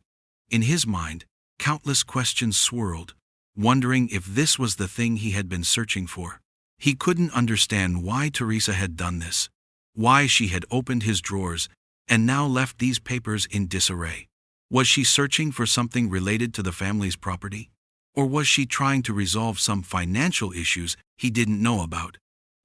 In his mind, countless questions swirled, wondering if this was the thing he had been searching for. He couldn't understand why Teresa had done this, why she had opened his drawers and now left these papers in disarray. Was she searching for something related to the family's property? Or was she trying to resolve some financial issues he didn't know about?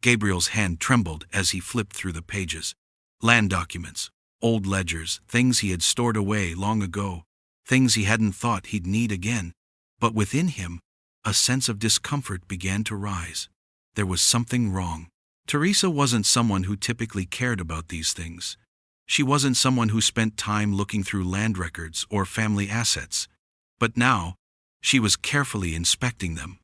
Gabriel's hand trembled as he flipped through the pages. Land documents, old ledgers, things he had stored away long ago, things he hadn't thought he'd need again. But within him, a sense of discomfort began to rise. There was something wrong. Teresa wasn't someone who typically cared about these things. She wasn't someone who spent time looking through land records or family assets. But now, she was carefully inspecting them,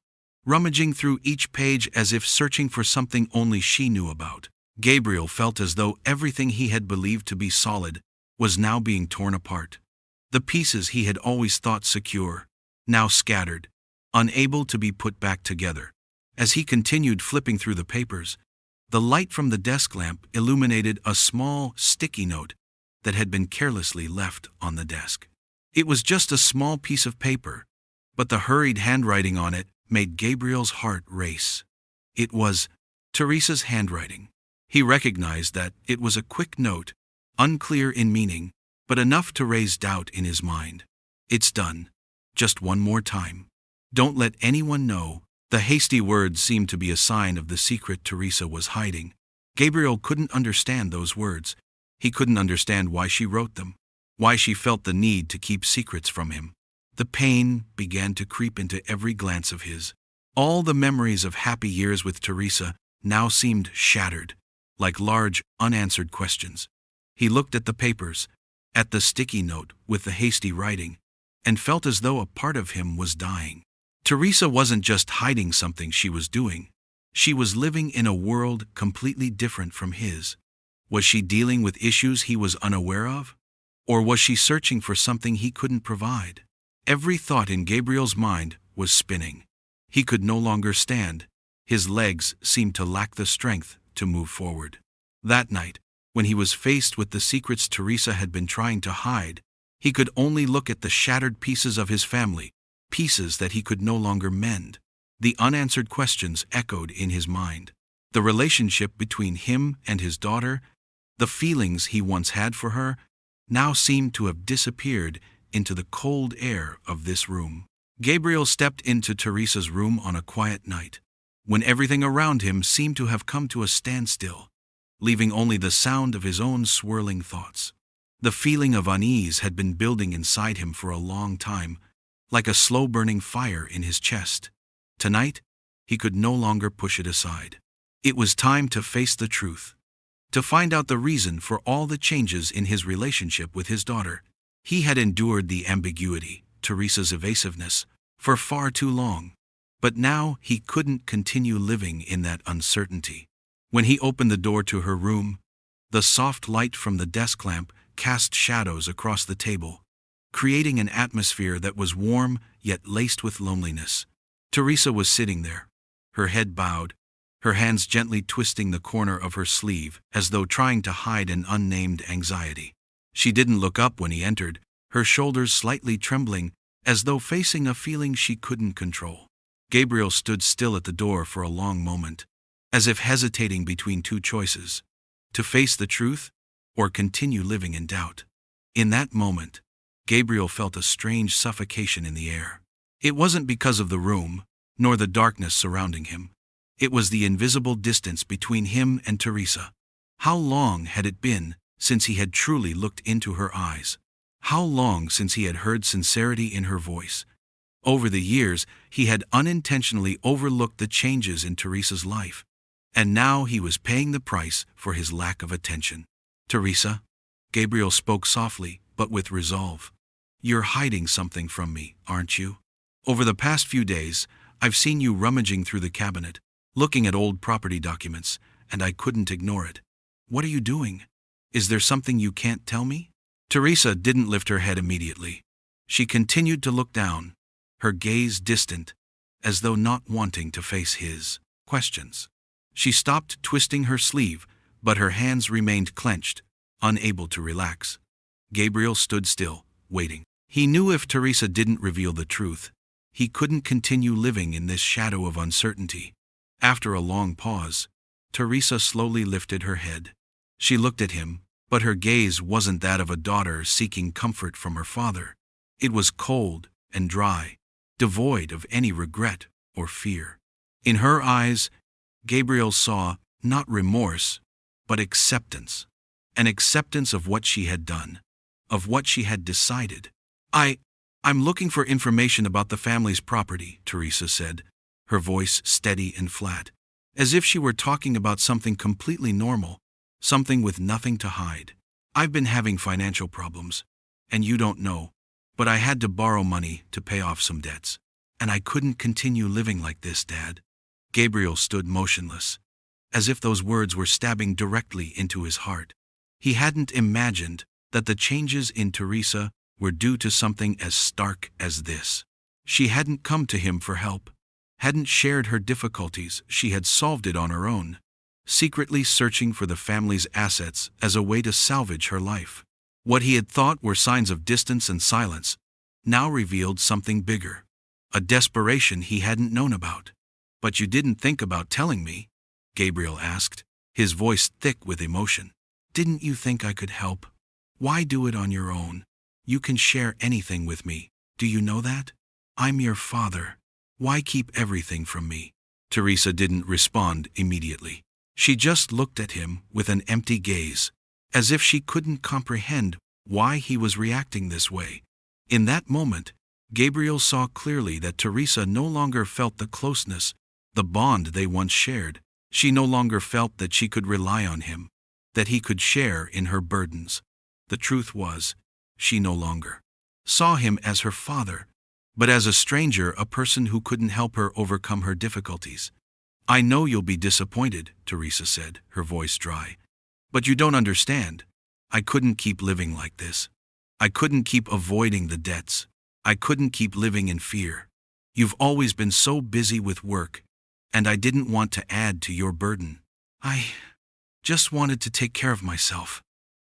rummaging through each page as if searching for something only she knew about. Gabriel felt as though everything he had believed to be solid was now being torn apart. The pieces he had always thought secure, now scattered, unable to be put back together. As he continued flipping through the papers, the light from the desk lamp illuminated a small, sticky note that had been carelessly left on the desk. It was just a small piece of paper, but the hurried handwriting on it made Gabriel's heart race. It was Teresa's handwriting. He recognized that it was a quick note, unclear in meaning, but enough to raise doubt in his mind. "It's done. Just one more time. Don't let anyone know." The hasty words seemed to be a sign of the secret Teresa was hiding. Gabriel couldn't understand those words. He couldn't understand why she wrote them, why she felt the need to keep secrets from him. The pain began to creep into every glance of his. All the memories of happy years with Teresa now seemed shattered, like large, unanswered questions. He looked at the papers, at the sticky note with the hasty writing, and felt as though a part of him was dying. Teresa wasn't just hiding something she was doing. She was living in a world completely different from his. Was she dealing with issues he was unaware of? Or was she searching for something he couldn't provide? Every thought in Gabriel's mind was spinning. He could no longer stand. His legs seemed to lack the strength to move forward. That night, when he was faced with the secrets Teresa had been trying to hide, he could only look at the shattered pieces of his family, pieces that he could no longer mend. The unanswered questions echoed in his mind. The relationship between him and his daughter, the feelings he once had for her, now seemed to have disappeared into the cold air of this room. Gabriel stepped into Teresa's room on a quiet night, when everything around him seemed to have come to a standstill, leaving only the sound of his own swirling thoughts. The feeling of unease had been building inside him for a long time, like a slow-burning fire in his chest. Tonight, he could no longer push it aside. It was time to face the truth, to find out the reason for all the changes in his relationship with his daughter. He had endured the ambiguity, Teresa's evasiveness, for far too long, but now he couldn't continue living in that uncertainty. When he opened the door to her room, the soft light from the desk lamp cast shadows across the table, creating an atmosphere that was warm yet laced with loneliness. Teresa was sitting there, her head bowed, her hands gently twisting the corner of her sleeve as though trying to hide an unnamed anxiety. She didn't look up when he entered, her shoulders slightly trembling as though facing a feeling she couldn't control. Gabriel stood still at the door for a long moment, as if hesitating between two choices: to face the truth or continue living in doubt. In that moment, Gabriel felt a strange suffocation in the air. It wasn't because of the room, nor the darkness surrounding him. It was the invisible distance between him and Teresa. How long had it been since he had truly looked into her eyes? How long since he had heard sincerity in her voice? Over the years, he had unintentionally overlooked the changes in Teresa's life, and now he was paying the price for his lack of attention. "Teresa," Gabriel spoke softly, but with resolve. "You're hiding something from me, aren't you? Over the past few days, I've seen you rummaging through the cabinet, looking at old property documents, and I couldn't ignore it. What are you doing? Is there something you can't tell me?" Teresa didn't lift her head immediately. She continued to look down, her gaze distant, as though not wanting to face his questions. She stopped twisting her sleeve, but her hands remained clenched, unable to relax. Gabriel stood still, waiting. He knew if Teresa didn't reveal the truth, he couldn't continue living in this shadow of uncertainty. After a long pause, Teresa slowly lifted her head. She looked at him, but her gaze wasn't that of a daughter seeking comfort from her father. It was cold and dry, devoid of any regret or fear. In her eyes, Gabriel saw not remorse, but acceptance. An acceptance of what she had done, of what she had decided. I'm looking for information about the family's property," Teresa said, her voice steady and flat, as if she were talking about something completely normal, something with nothing to hide. "I've been having financial problems, and you don't know, but I had to borrow money to pay off some debts, and I couldn't continue living like this, Dad." Gabriel stood motionless, as if those words were stabbing directly into his heart. He hadn't imagined that the changes in Teresa were due to something as stark as this. She hadn't come to him for help, hadn't shared her difficulties, she had solved it on her own, secretly searching for the family's assets as a way to salvage her life. What he had thought were signs of distance and silence now revealed something bigger, a desperation he hadn't known about. "But you didn't think about telling me?" Gabriel asked, his voice thick with emotion. "Didn't you think I could help? Why do it on your own? You can share anything with me, do you know that? I'm your father. Why keep everything from me?" Teresa didn't respond immediately. She just looked at him with an empty gaze, as if she couldn't comprehend why he was reacting this way. In that moment, Gabriel saw clearly that Teresa no longer felt the closeness, the bond they once shared. She no longer felt that she could rely on him, that he could share in her burdens. The truth was, she no longer saw him as her father, but as a stranger, a person who couldn't help her overcome her difficulties. "I know you'll be disappointed," Teresa said, her voice dry. "But you don't understand. I couldn't keep living like this. I couldn't keep avoiding the debts. I couldn't keep living in fear. You've always been so busy with work, and I didn't want to add to your burden. I just wanted to take care of myself."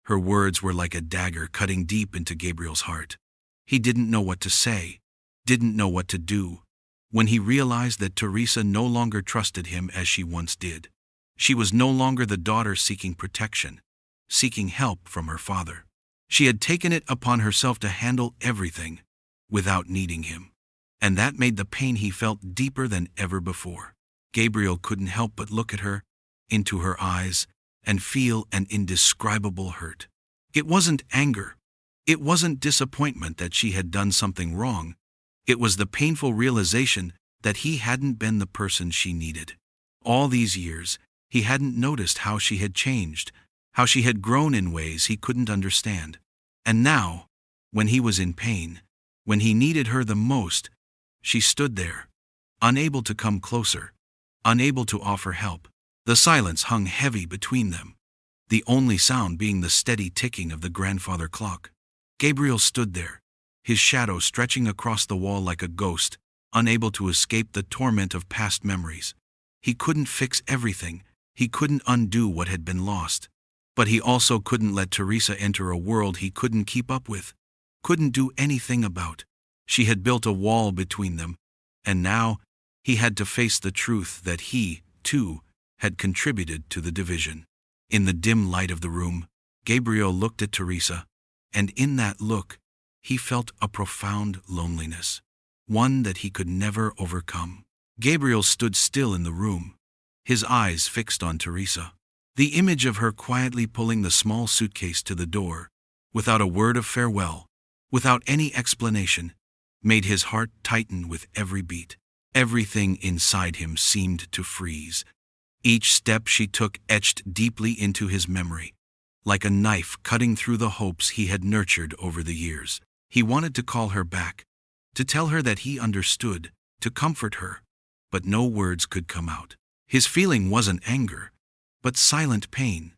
Her words were like a dagger cutting deep into Gabriel's heart. He didn't know what to say, didn't know what to do, when he realized that Teresa no longer trusted him as she once did. She was no longer the daughter seeking protection, seeking help from her father. She had taken it upon herself to handle everything without needing him, and that made the pain he felt deeper than ever before. Gabriel couldn't help but look at her, into her eyes, and feel an indescribable hurt. It wasn't anger. It wasn't disappointment that she had done something wrong. It was the painful realization that he hadn't been the person she needed. All these years, he hadn't noticed how she had changed, how she had grown in ways he couldn't understand. And now, when he was in pain, when he needed her the most, she stood there, unable to come closer, unable to offer help. The silence hung heavy between them, the only sound being the steady ticking of the grandfather clock. Gabriel stood there, his shadow stretching across the wall like a ghost, unable to escape the torment of past memories. He couldn't fix everything, he couldn't undo what had been lost. But he also couldn't let Teresa enter a world he couldn't keep up with, couldn't do anything about. She had built a wall between them, and now he had to face the truth that he, too, had contributed to the division. In the dim light of the room, Gabriel looked at Teresa, and in that look, he felt a profound loneliness, one that he could never overcome. Gabriel stood still in the room, his eyes fixed on Teresa. The image of her quietly pulling the small suitcase to the door, without a word of farewell, without any explanation, made his heart tighten with every beat. Everything inside him seemed to freeze. Each step she took etched deeply into his memory, like a knife cutting through the hopes he had nurtured over the years. He wanted to call her back, to tell her that he understood, to comfort her, but no words could come out. His feeling wasn't anger, but silent pain,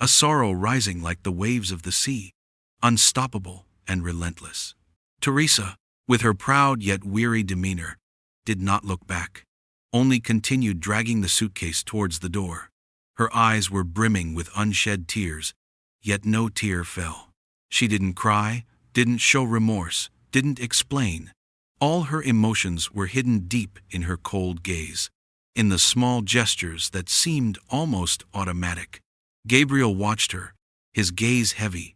a sorrow rising like the waves of the sea, unstoppable and relentless. Teresa, with her proud yet weary demeanor, did not look back, only continued dragging the suitcase towards the door. Her eyes were brimming with unshed tears, yet no tear fell. She didn't cry, didn't show remorse, didn't explain. All her emotions were hidden deep in her cold gaze, in the small gestures that seemed almost automatic. Gabriel watched her, his gaze heavy,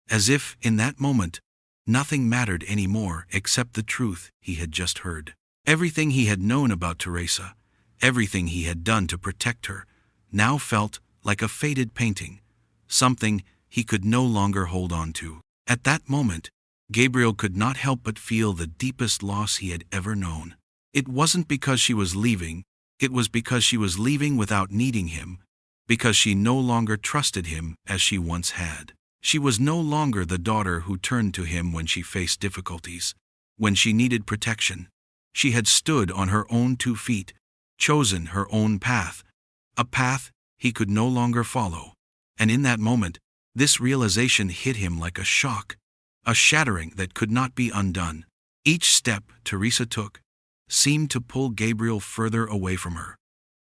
as if, in that moment, nothing mattered anymore except the truth he had just heard. Everything he had known about Teresa, everything he had done to protect her, now felt like a faded painting, something he could no longer hold on to. At that moment, Gabriel could not help but feel the deepest loss he had ever known. It wasn't because she was leaving, it was because she was leaving without needing him, because she no longer trusted him as she once had. She was no longer the daughter who turned to him when she faced difficulties, when she needed protection. She had stood on her own 2 feet, chosen her own path, a path he could no longer follow. And in that moment, this realization hit him like a shock, a shattering that could not be undone. Each step Teresa took seemed to pull Gabriel further away from her,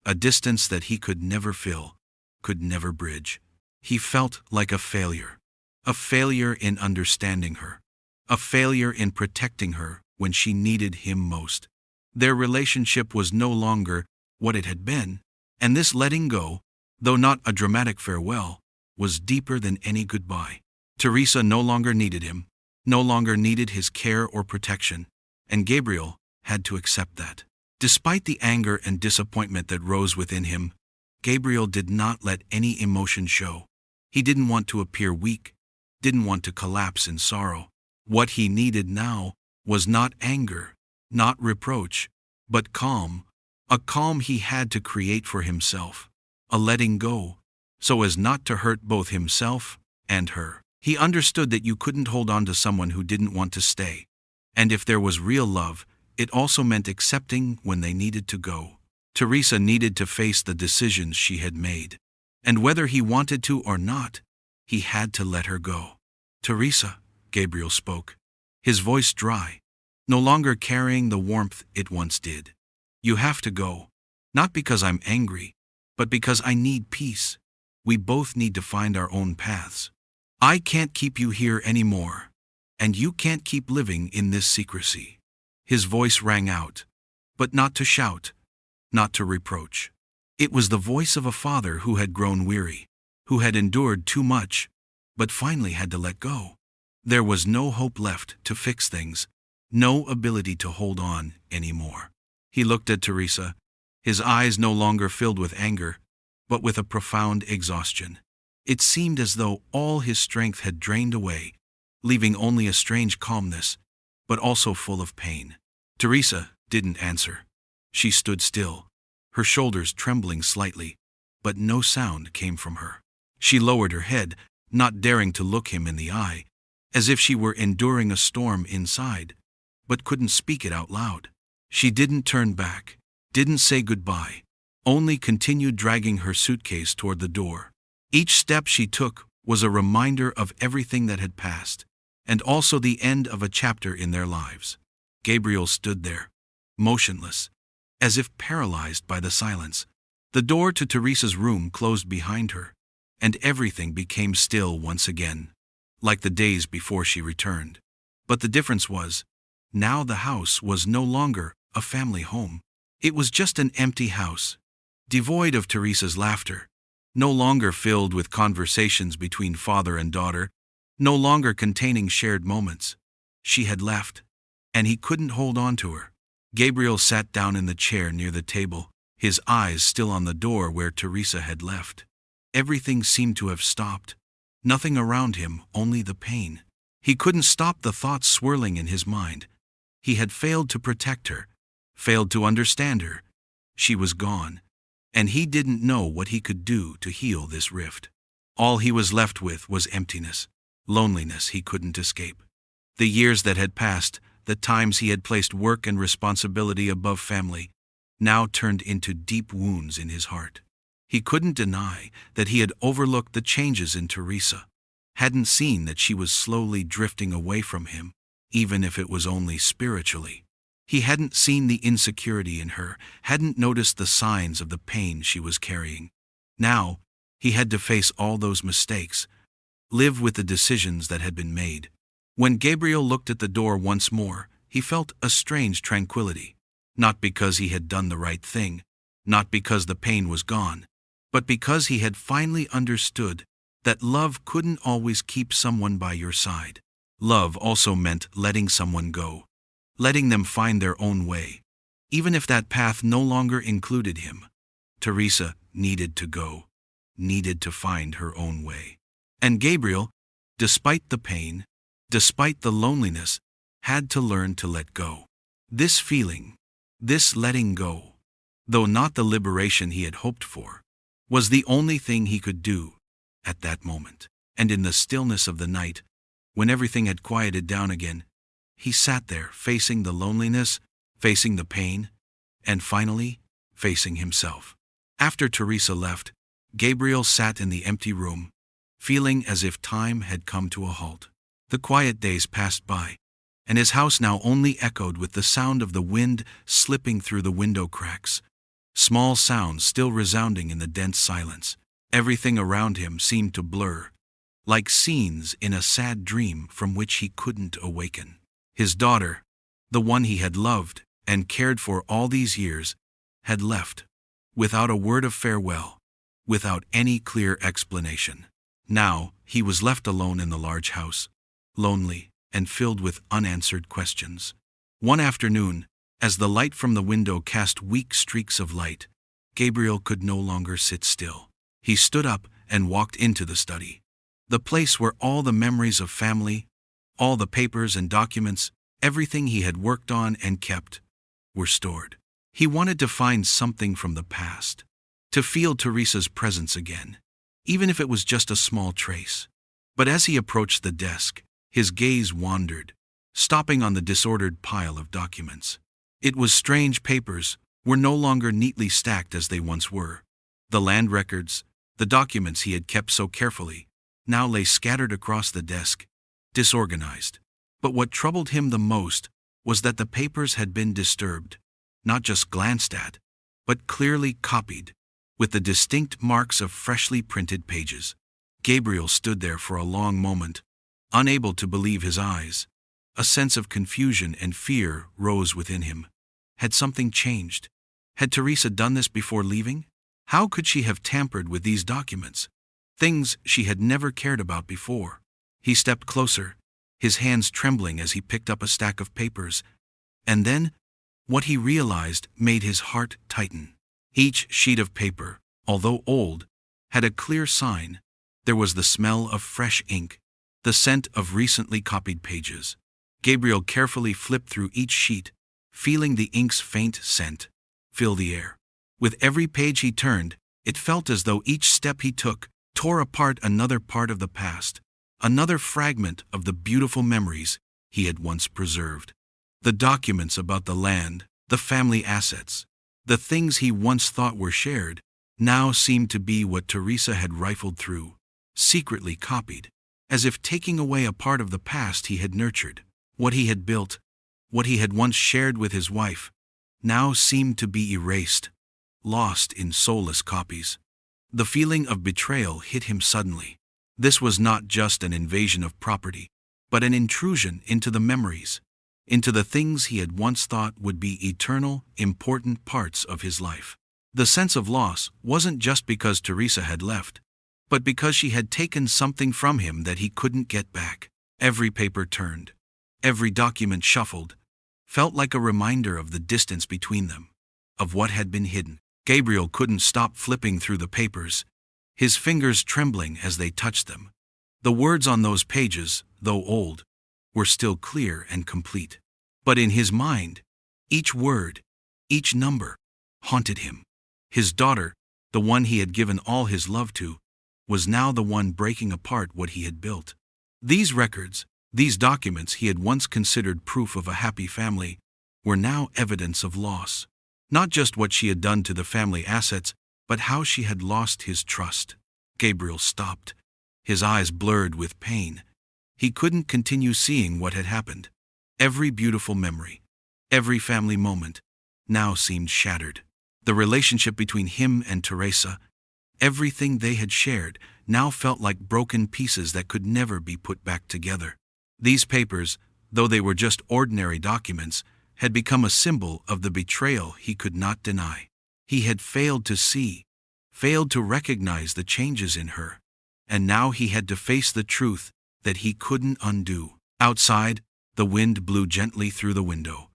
a distance that he could never fill, could never bridge. He felt like a failure in understanding her, a failure in protecting her when she needed him most. Their relationship was no longer what it had been, and this letting go, though not a dramatic farewell, was deeper than any goodbye. Teresa no longer needed him, no longer needed his care or protection, and Gabriel had to accept that. Despite the anger and disappointment that rose within him, Gabriel did not let any emotion show. He didn't want to appear weak, didn't want to collapse in sorrow. What he needed now was not anger, not reproach, but calm, a calm he had to create for himself, a letting go, so as not to hurt both himself and her. He understood that you couldn't hold on to someone who didn't want to stay, and if there was real love, it also meant accepting when they needed to go. Teresa needed to face the decisions she had made, and whether he wanted to or not, he had to let her go. "Teresa," Gabriel spoke, his voice dry, no longer carrying the warmth it once did. "You have to go, not because I'm angry, but because I need peace. We both need to find our own paths. I can't keep you here anymore, and you can't keep living in this secrecy." His voice rang out, but not to shout, not to reproach. It was the voice of a father who had grown weary, who had endured too much, but finally had to let go. There was no hope left to fix things, no ability to hold on anymore. He looked at Teresa, his eyes no longer filled with anger, but with a profound exhaustion. It seemed as though all his strength had drained away, leaving only a strange calmness, but also full of pain. Teresa didn't answer. She stood still, her shoulders trembling slightly, but no sound came from her. She lowered her head, not daring to look him in the eye, as if she were enduring a storm inside, but couldn't speak it out loud. She didn't turn back, didn't say goodbye, only continued dragging her suitcase toward the door. Each step she took was a reminder of everything that had passed, and also the end of a chapter in their lives. Gabriel stood there, motionless, as if paralyzed by the silence. The door to Teresa's room closed behind her, and everything became still once again, like the days before she returned. But the difference was, now the house was no longer a family home. It was just an empty house, devoid of Teresa's laughter, no longer filled with conversations between father and daughter, no longer containing shared moments. She had left, and he couldn't hold on to her. Gabriel sat down in the chair near the table, his eyes still on the door where Teresa had left. Everything seemed to have stopped. Nothing around him, only the pain. He couldn't stop the thoughts swirling in his mind. He had failed to protect her, failed to understand her. She was gone, and he didn't know what he could do to heal this rift. All he was left with was emptiness, loneliness he couldn't escape. The years that had passed, the times he had placed work and responsibility above family, now turned into deep wounds in his heart. He couldn't deny that he had overlooked the changes in Teresa, hadn't seen that she was slowly drifting away from him, even if it was only spiritually. He hadn't seen the insecurity in her, hadn't noticed the signs of the pain she was carrying. Now, he had to face all those mistakes, live with the decisions that had been made. When Gabriel looked at the door once more, he felt a strange tranquility. Not because he had done the right thing, not because the pain was gone, but because he had finally understood that love couldn't always keep someone by your side. Love also meant letting someone go, letting them find their own way, even if that path no longer included him. Teresa needed to go, needed to find her own way. And Gabriel, despite the pain, despite the loneliness, had to learn to let go. This feeling, this letting go, though not the liberation he had hoped for, was the only thing he could do at that moment. And in the stillness of the night, when everything had quieted down again, he sat there facing the loneliness, facing the pain, and finally, facing himself. After Teresa left, Gabriel sat in the empty room, feeling as if time had come to a halt. The quiet days passed by, and his house now only echoed with the sound of the wind slipping through the window cracks, small sounds still resounding in the dense silence. Everything around him seemed to blur, like scenes in a sad dream from which he couldn't awaken. His daughter, the one he had loved and cared for all these years, had left, without a word of farewell, without any clear explanation. Now, he was left alone in the large house, lonely and filled with unanswered questions. One afternoon, as the light from the window cast weak streaks of light, Gabriel could no longer sit still. He stood up and walked into the study, the place where all the memories of family, all the papers and documents, everything he had worked on and kept, were stored. He wanted to find something from the past, to feel Teresa's presence again, even if it was just a small trace. But as he approached the desk, his gaze wandered, stopping on the disordered pile of documents. It was strange. Papers were no longer neatly stacked as they once were. The land records, the documents he had kept so carefully, now lay scattered across the desk, disorganized. But what troubled him the most was that the papers had been disturbed, not just glanced at, but clearly copied, with the distinct marks of freshly printed pages. Gabriel stood there for a long moment, unable to believe his eyes. A sense of confusion and fear rose within him. Had something changed? Had Teresa done this before leaving? How could she have tampered with these documents? Things she had never cared about before. He stepped closer, his hands trembling as he picked up a stack of papers. And then, what he realized made his heart tighten. Each sheet of paper, although old, had a clear sign. There was the smell of fresh ink, the scent of recently copied pages. Gabriel carefully flipped through each sheet, feeling the ink's faint scent fill the air. With every page he turned, it felt as though each step he took tore apart another part of the past, another fragment of the beautiful memories he had once preserved. The documents about the land, the family assets, The things he once thought were shared now seemed to be what Teresa had rifled through, secretly copied, as if taking away a part of the past he had nurtured. What he had built, what he had once shared with his wife, now seemed to be erased, lost in soulless copies. The feeling of betrayal hit him suddenly. This was not just an invasion of property, but an intrusion into the memories, into the things he had once thought would be eternal, important parts of his life. The sense of loss wasn't just because Teresa had left, but because she had taken something from him that he couldn't get back. Every paper turned, every document shuffled, felt like a reminder of the distance between them, of what had been hidden. Gabriel couldn't stop flipping through the papers, his fingers trembling as they touched them. The words on those pages, though old, were still clear and complete. But in his mind, each word, each number, haunted him. His daughter, the one he had given all his love to, was now the one breaking apart what he had built. These records, these documents he had once considered proof of a happy family, were now evidence of loss. Not just what she had done to the family assets, but how she had lost his trust. Gabriel stopped, his eyes blurred with pain. He couldn't continue seeing what had happened. Every beautiful memory, every family moment, now seemed shattered. The relationship between him and Teresa, everything they had shared, now felt like broken pieces that could never be put back together. These papers, though they were just ordinary documents, had become a symbol of the betrayal he could not deny. He had failed to see, failed to recognize the changes in her, and now he had to face the truth that he couldn't undo. Outside, the wind blew gently through the window,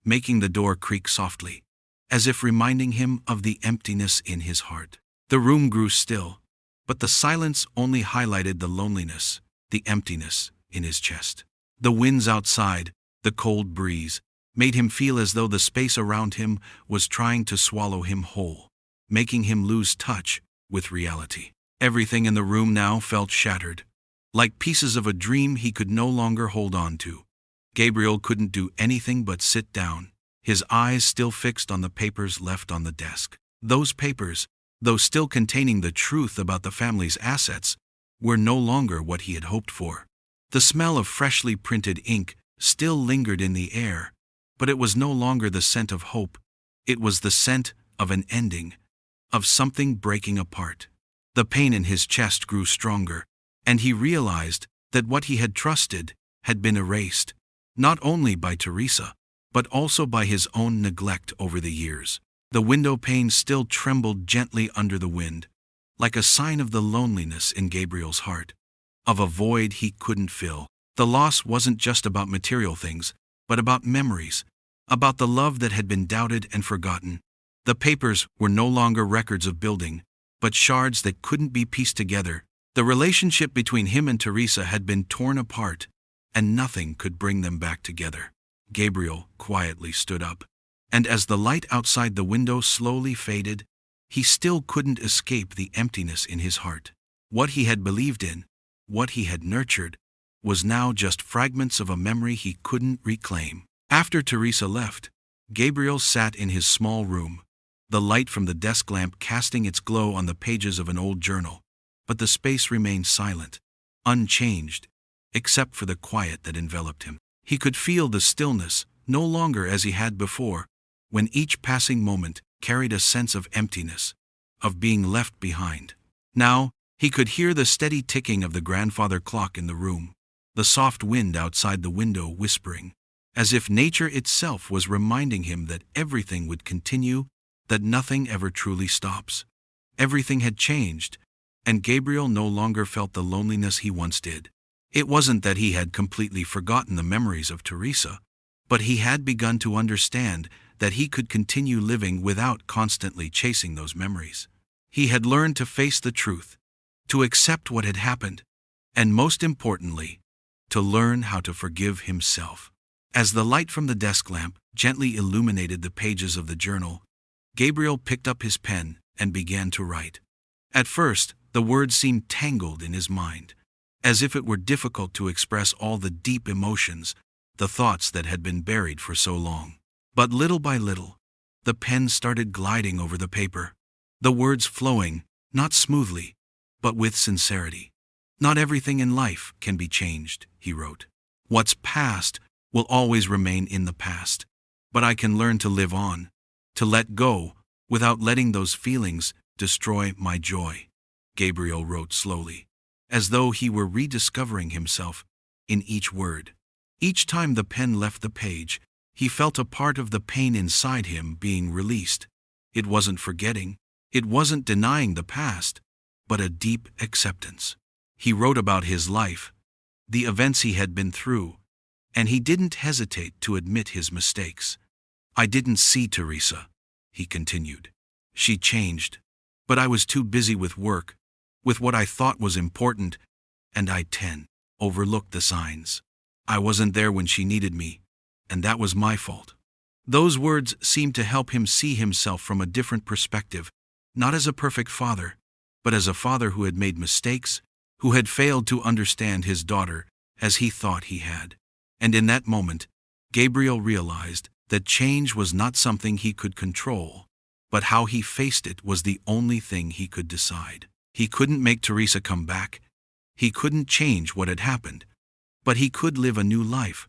making the door creak softly, as if reminding him of the emptiness in his heart. The room grew still, but the silence only highlighted the loneliness, the emptiness in his chest. The winds outside, the cold breeze, made him feel as though the space around him was trying to swallow him whole, making him lose touch with reality. Everything in the room now felt shattered, like pieces of a dream he could no longer hold on to. Gabriel couldn't do anything but sit down, his eyes still fixed on the papers left on the desk. Those papers, though still containing the truth about the family's assets, were no longer what he had hoped for. The smell of freshly printed ink still lingered in the air, but it was no longer the scent of hope. It was the scent of an ending, of something breaking apart. The pain in his chest grew stronger, and he realized that what he had trusted had been erased, not only by Teresa, but also by his own neglect over the years. The window pane still trembled gently under the wind, like a sign of the loneliness in Gabriel's heart, of a void he couldn't fill. The loss wasn't just about material things, but about memories, about the love that had been doubted and forgotten. The papers were no longer records of building, but shards that couldn't be pieced together. The relationship between him and Teresa had been torn apart, and nothing could bring them back together. Gabriel quietly stood up, and as the light outside the window slowly faded, he still couldn't escape the emptiness in his heart. What he had believed in, what he had nurtured, was now just fragments of a memory he couldn't reclaim. After Teresa left, Gabriel sat in his small room, the light from the desk lamp casting its glow on the pages of an old journal, but the space remained silent, unchanged, except for the quiet that enveloped him. He could feel the stillness, no longer as he had before, when each passing moment carried a sense of emptiness, of being left behind. Now, he could hear the steady ticking of the grandfather clock in the room, the soft wind outside the window whispering, as if nature itself was reminding him that everything would continue, that nothing ever truly stops. Everything had changed, and Gabriel no longer felt the loneliness he once did. It wasn't that he had completely forgotten the memories of Teresa, but he had begun to understand that he could continue living without constantly chasing those memories. He had learned to face the truth, to accept what had happened, and most importantly, to learn how to forgive himself. As the light from the desk lamp gently illuminated the pages of the journal, Gabriel picked up his pen and began to write. At first, the words seemed tangled in his mind, as if it were difficult to express all the deep emotions, the thoughts that had been buried for so long. But little by little, The pen started gliding over the paper, the words flowing, not smoothly, but with sincerity. "Not everything in life can be changed," he wrote. "What's past will always remain in the past. But I can learn to live on, to let go, without letting those feelings destroy my joy," Gabriel wrote slowly, as though he were rediscovering himself in each word. Each time the pen left the page, he felt a part of the pain inside him being released. It wasn't forgetting, it wasn't denying the past, but a deep acceptance. He wrote about his life, the events he had been through, and he didn't hesitate to admit his mistakes. "I didn't see Teresa," he continued. "She changed, but I was too busy with work, with what I thought was important, and I overlooked the signs. I wasn't there when she needed me, and that was my fault." Those words seemed to help him see himself from a different perspective, not as a perfect father, but as a father who had made mistakes, who had failed to understand his daughter as he thought he had. And in that moment, Gabriel realized that change was not something he could control, but how he faced it was the only thing he could decide. He couldn't make Teresa come back. He couldn't change what had happened, but he could live a new life,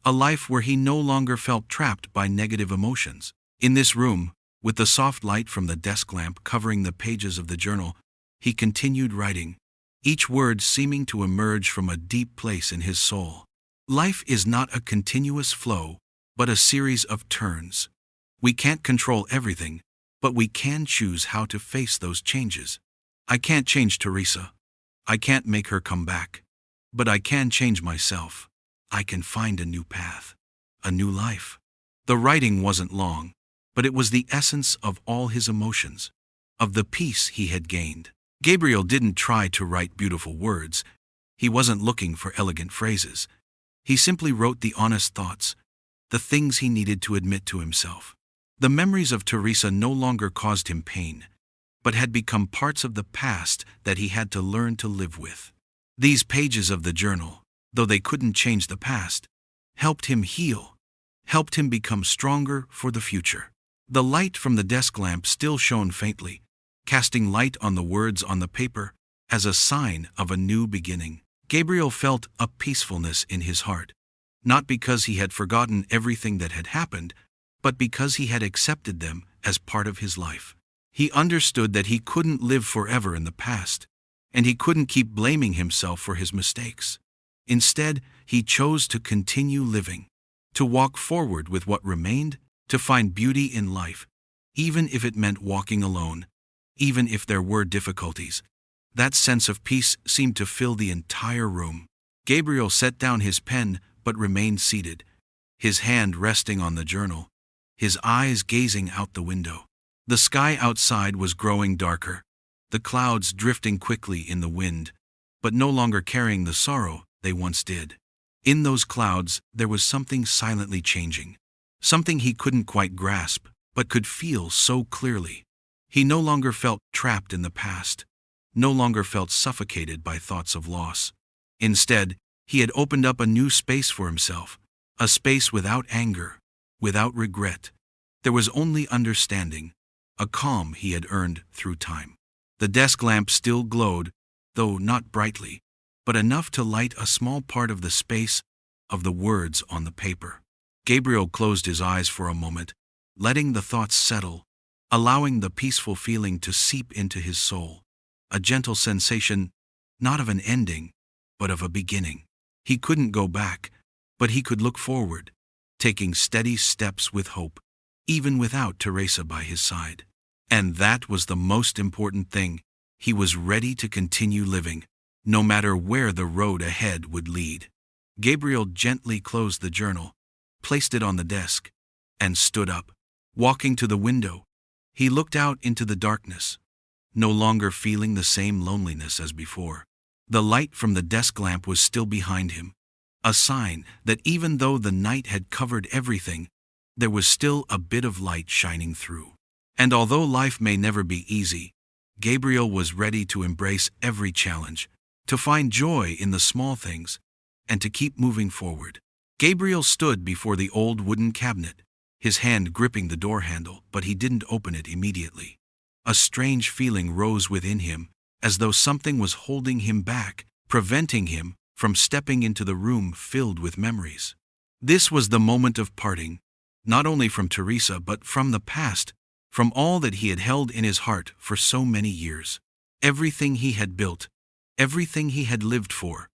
a life where he no longer felt trapped by negative emotions. In this room, with the soft light from the desk lamp covering the pages of the journal, he continued writing, each word seeming to emerge from a deep place in his soul. Life is not a continuous flow, but a series of turns. We can't control everything, but we can choose how to face those changes. I can't change Teresa. I can't make her come back. But I can change myself. I can find a new path, a new life. The writing wasn't long, but it was the essence of all his emotions, of the peace he had gained. Gabriel didn't try to write beautiful words. He wasn't looking for elegant phrases. He simply wrote the honest thoughts, the things he needed to admit to himself. The memories of Teresa no longer caused him pain, but had become parts of the past that he had to learn to live with. These pages of the journal, though they couldn't change the past, helped him heal, helped him become stronger for the future. The light from the desk lamp still shone faintly, casting light on the words on the paper as a sign of a new beginning. Gabriel felt a peacefulness in his heart, not because he had forgotten everything that had happened, but because he had accepted them as part of his life. He understood that he couldn't live forever in the past, and he couldn't keep blaming himself for his mistakes. Instead, he chose to continue living, to walk forward with what remained, to find beauty in life, even if it meant walking alone, even if there were difficulties. That sense of peace seemed to fill the entire room. Gabriel set down his pen but remained seated, his hand resting on the journal, his eyes gazing out the window. The sky outside was growing darker, the clouds drifting quickly in the wind, but no longer carrying the sorrow they once did. In those clouds there was something silently changing, something he couldn't quite grasp, but could feel so clearly. He no longer felt trapped in the past, no longer felt suffocated by thoughts of loss. Instead, he had opened up a new space for himself, a space without anger, without regret. There was only understanding, a calm he had earned through time. The desk lamp still glowed, though not brightly, but enough to light a small part of the space of the words on the paper. Gabriel closed his eyes for a moment, letting the thoughts settle, allowing the peaceful feeling to seep into his soul. A gentle sensation, not of an ending, but of a beginning. He couldn't go back, but he could look forward, taking steady steps with hope, even without Teresa by his side. And that was the most important thing. He was ready to continue living, no matter where the road ahead would lead. Gabriel gently closed the journal, placed it on the desk, and stood up. Walking to the window, he looked out into the darkness, no longer feeling the same loneliness as before. The light from the desk lamp was still behind him, a sign that even though the night had covered everything, there was still a bit of light shining through. And although life may never be easy, Gabriel was ready to embrace every challenge, to find joy in the small things, and to keep moving forward. Gabriel stood before the old wooden cabinet, his hand gripping the door handle, but he didn't open it immediately. A strange feeling rose within him, as though something was holding him back, preventing him from stepping into the room filled with memories. This was the moment of parting, not only from Teresa but from the past, from all that he had held in his heart for so many years. Everything he had built, everything he had lived for,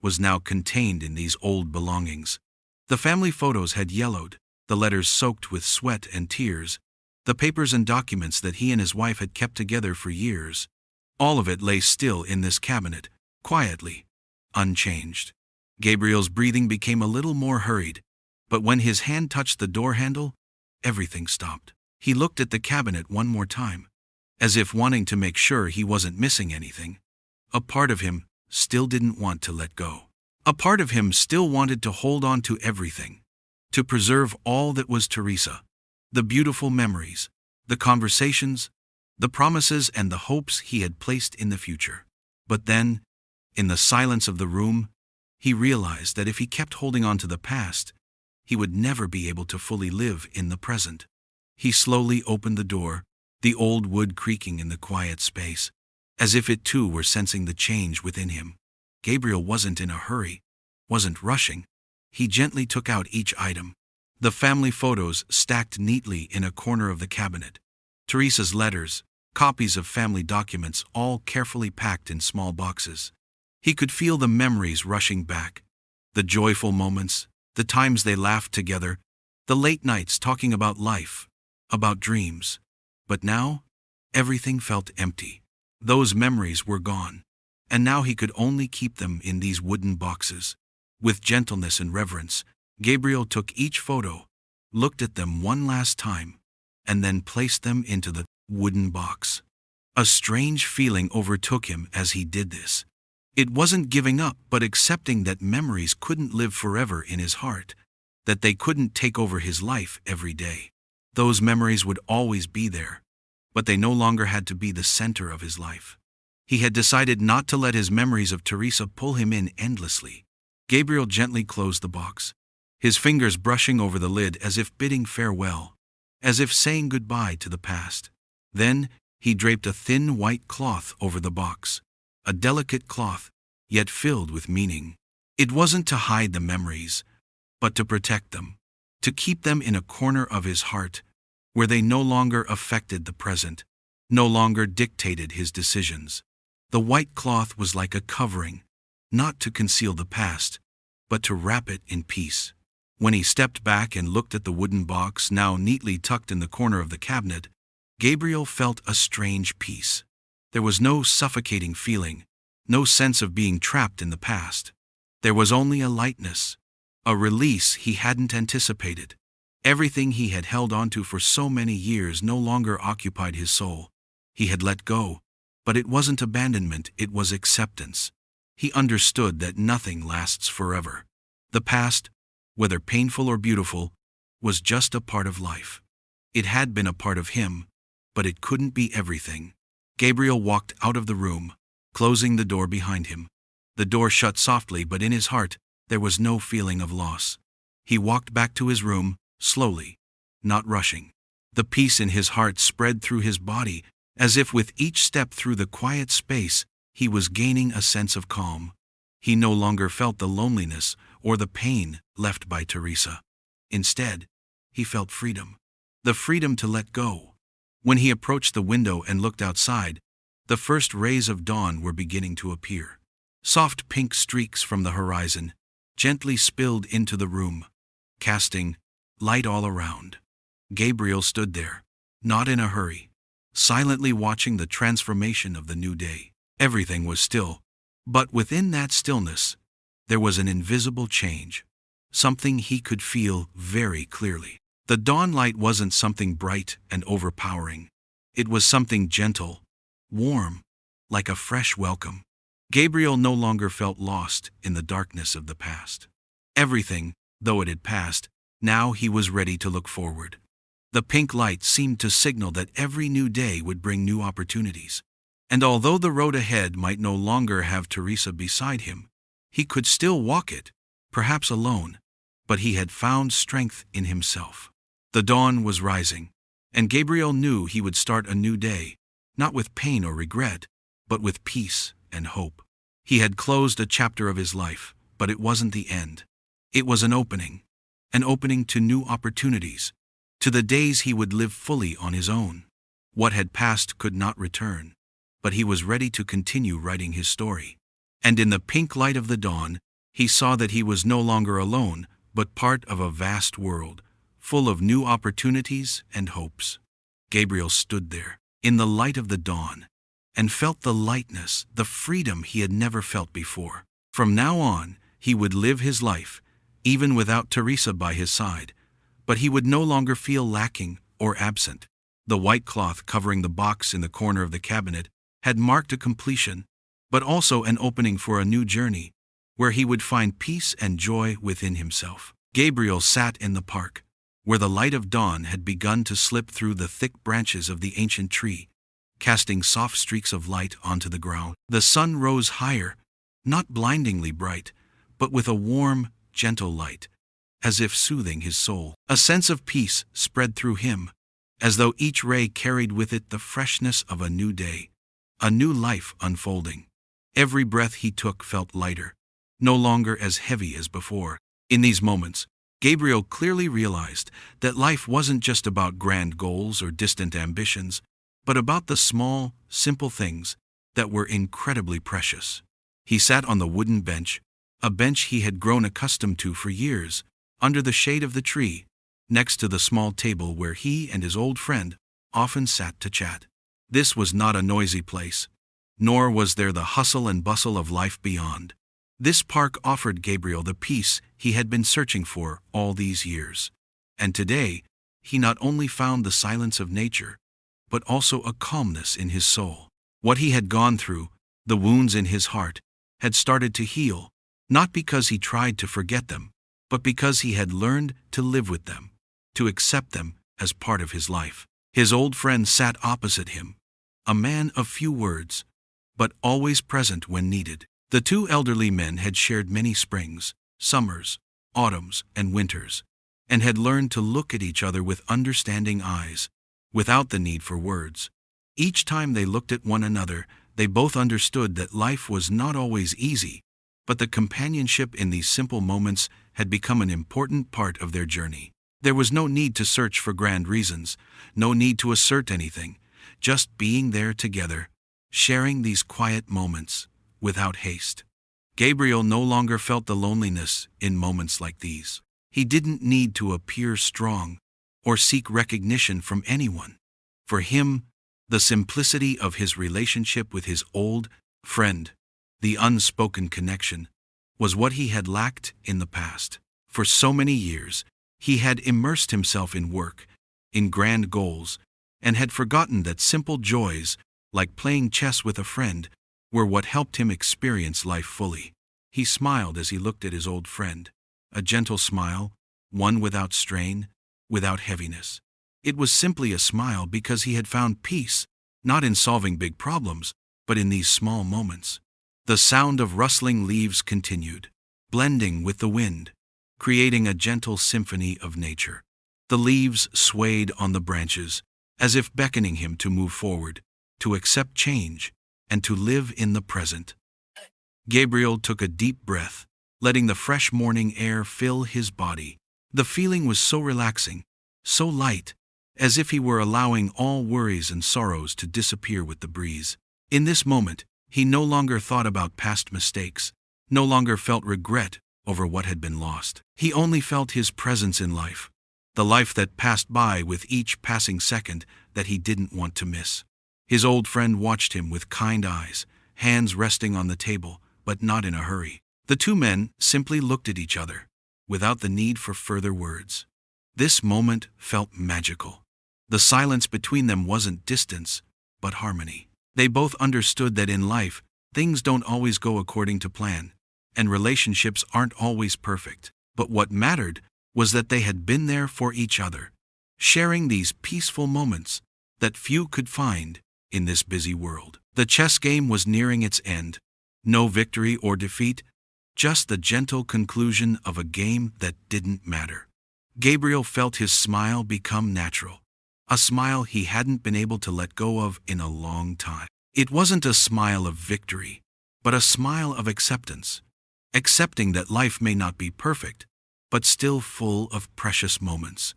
was now contained in these old belongings. The family photos had yellowed, the letters soaked with sweat and tears, the papers and documents that he and his wife had kept together for years. All of it lay still in this cabinet, quietly, unchanged. Gabriel's breathing became a little more hurried, but when his hand touched the door handle, everything stopped. He looked at the cabinet one more time, as if wanting to make sure he wasn't missing anything. A part of him still didn't want to let go. A part of him still wanted to hold on to everything, to preserve all that was Teresa, the beautiful memories, the conversations, the promises and the hopes he had placed in the future. But then, in the silence of the room, he realized that if he kept holding on to the past, he would never be able to fully live in the present. He slowly opened the door, the old wood creaking in the quiet space, as if it too were sensing the change within him. Gabriel wasn't in a hurry, wasn't rushing. He gently took out each item. The family photos stacked neatly in a corner of the cabinet. Teresa's letters, copies of family documents, all carefully packed in small boxes. He could feel the memories rushing back, the joyful moments, the times they laughed together, the late nights talking about life, about dreams. But now, everything felt empty. Those memories were gone, and now he could only keep them in these wooden boxes. With gentleness and reverence, Gabriel took each photo, looked at them one last time, and then placed them into the wooden box. A strange feeling overtook him as he did this. It wasn't giving up, but accepting that memories couldn't live forever in his heart, that they couldn't take over his life every day. Those memories would always be there, but they no longer had to be the center of his life. He had decided not to let his memories of Teresa pull him in endlessly. Gabriel gently closed the box, his fingers brushing over the lid as if bidding farewell, as if saying goodbye to the past. Then, he draped a thin white cloth over the box, a delicate cloth, yet filled with meaning. It wasn't to hide the memories, but to protect them, to keep them in a corner of his heart, where they no longer affected the present, no longer dictated his decisions. The white cloth was like a covering, not to conceal the past, but to wrap it in peace. When he stepped back and looked at the wooden box now neatly tucked in the corner of the cabinet, Gabriel felt a strange peace. There was no suffocating feeling, no sense of being trapped in the past. There was only a lightness, a release he hadn't anticipated. Everything he had held onto for so many years no longer occupied his soul. He had let go, but it wasn't abandonment, it was acceptance. He understood that nothing lasts forever. The past, whether painful or beautiful, was just a part of life. It had been a part of him, but it couldn't be everything. Gabriel walked out of the room, closing the door behind him. The door shut softly, but in his heart, there was no feeling of loss. He walked back to his room, slowly, not rushing. The peace in his heart spread through his body, as if with each step through the quiet space, he was gaining a sense of calm. He no longer felt the loneliness or the pain left by Teresa. Instead, he felt freedom. The freedom to let go. When he approached the window and looked outside, the first rays of dawn were beginning to appear. Soft pink streaks from the horizon gently spilled into the room, casting light all around. Gabriel stood there, not in a hurry, silently watching the transformation of the new day. Everything was still, but within that stillness, there was an invisible change, something he could feel very clearly. The dawn light wasn't something bright and overpowering. It was something gentle, warm, like a fresh welcome. Gabriel no longer felt lost in the darkness of the past. Everything, though it had passed, now he was ready to look forward. The pink light seemed to signal that every new day would bring new opportunities. And although the road ahead might no longer have Teresa beside him, he could still walk it, perhaps alone, but he had found strength in himself. The dawn was rising, and Gabriel knew he would start a new day, not with pain or regret, but with peace and hope. He had closed a chapter of his life, but it wasn't the end. It was an opening to new opportunities, to the days he would live fully on his own. What had passed could not return, but he was ready to continue writing his story. And in the pink light of the dawn, he saw that he was no longer alone, but part of a vast world, full of new opportunities and hopes. Gabriel stood there, in the light of the dawn, and felt the lightness, the freedom he had never felt before. From now on, he would live his life, even without Teresa by his side, but he would no longer feel lacking or absent. The white cloth covering the box in the corner of the cabinet had marked a completion, but also an opening for a new journey, where he would find peace and joy within himself. Gabriel sat in the park, where the light of dawn had begun to slip through the thick branches of the ancient tree, casting soft streaks of light onto the ground. The sun rose higher, not blindingly bright, but with a warm, gentle light, as if soothing his soul. A sense of peace spread through him, as though each ray carried with it the freshness of a new day, a new life unfolding. Every breath he took felt lighter, no longer as heavy as before. In these moments, Gabriel clearly realized that life wasn't just about grand goals or distant ambitions, but about the small, simple things that were incredibly precious. He sat on the wooden bench, a bench he had grown accustomed to for years, under the shade of the tree, next to the small table where he and his old friend often sat to chat. This was not a noisy place, nor was there the hustle and bustle of life beyond. This park offered Gabriel the peace he had been searching for all these years. And today, he not only found the silence of nature, but also a calmness in his soul. What he had gone through, the wounds in his heart, had started to heal, not because he tried to forget them, but because he had learned to live with them, to accept them as part of his life. His old friend sat opposite him, a man of few words, but always present when needed. The two elderly men had shared many springs, summers, autumns, and winters, and had learned to look at each other with understanding eyes, without the need for words. Each time they looked at one another, they both understood that life was not always easy, but the companionship in these simple moments had become an important part of their journey. There was no need to search for grand reasons, no need to assert anything, just being there together, sharing these quiet moments, without haste. Gabriel no longer felt the loneliness in moments like these. He didn't need to appear strong or seek recognition from anyone. For him, the simplicity of his relationship with his old friend, the unspoken connection, was what he had lacked in the past. For so many years, he had immersed himself in work, in grand goals, and had forgotten that simple joys, like playing chess with a friend, were what helped him experience life fully. He smiled as he looked at his old friend, a gentle smile, one without strain, without heaviness. It was simply a smile because he had found peace, not in solving big problems, but in these small moments. The sound of rustling leaves continued, blending with the wind, creating a gentle symphony of nature. The leaves swayed on the branches, as if beckoning him to move forward, to accept change, and to live in the present. Gabriel took a deep breath, letting the fresh morning air fill his body. The feeling was so relaxing, so light, as if he were allowing all worries and sorrows to disappear with the breeze. In this moment, he no longer thought about past mistakes, no longer felt regret over what had been lost. He only felt his presence in life, the life that passed by with each passing second that he didn't want to miss. His old friend watched him with kind eyes, hands resting on the table, but not in a hurry. The two men simply looked at each other, without the need for further words. This moment felt magical. The silence between them wasn't distance, but harmony. They both understood that in life, things don't always go according to plan, and relationships aren't always perfect. But what mattered was that they had been there for each other, sharing these peaceful moments that few could find in this busy world. The chess game was nearing its end. No victory or defeat, just the gentle conclusion of a game that didn't matter. Gabriel felt his smile become natural. A smile he hadn't been able to let go of in a long time. It wasn't a smile of victory, but a smile of acceptance. Accepting that life may not be perfect, but still full of precious moments.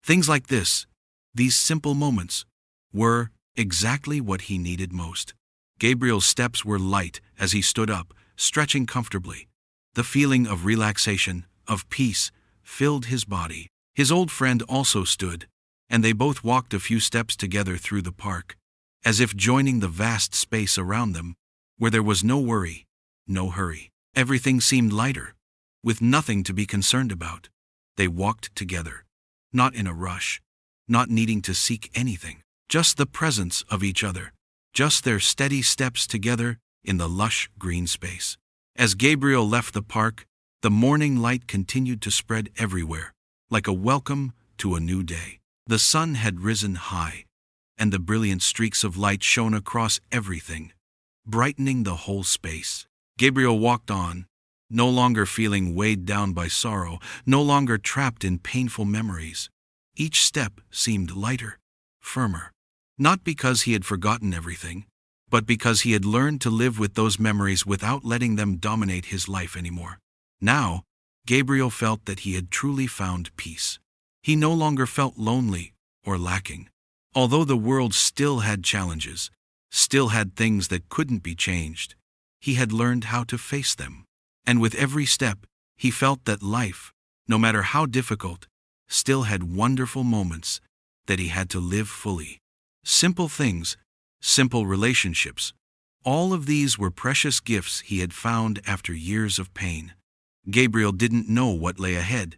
Things like this, these simple moments, were exactly what he needed most. Gabriel's steps were light as he stood up, stretching comfortably. The feeling of relaxation, of peace, filled his body. His old friend also stood, and they both walked a few steps together through the park, as if joining the vast space around them, where there was no worry, no hurry. Everything seemed lighter, with nothing to be concerned about. They walked together, not in a rush, not needing to seek anything, just the presence of each other, just their steady steps together in the lush green space. As Gabriel left the park, the morning light continued to spread everywhere, like a welcome to a new day. The sun had risen high, and the brilliant streaks of light shone across everything, brightening the whole space. Gabriel walked on, no longer feeling weighed down by sorrow, no longer trapped in painful memories. Each step seemed lighter, firmer, not because he had forgotten everything, but because he had learned to live with those memories without letting them dominate his life anymore. Now, Gabriel felt that he had truly found peace. He no longer felt lonely or lacking. Although the world still had challenges, still had things that couldn't be changed, he had learned how to face them. And with every step, he felt that life, no matter how difficult, still had wonderful moments that he had to live fully. Simple things, simple relationships, all of these were precious gifts he had found after years of pain. Gabriel didn't know what lay ahead,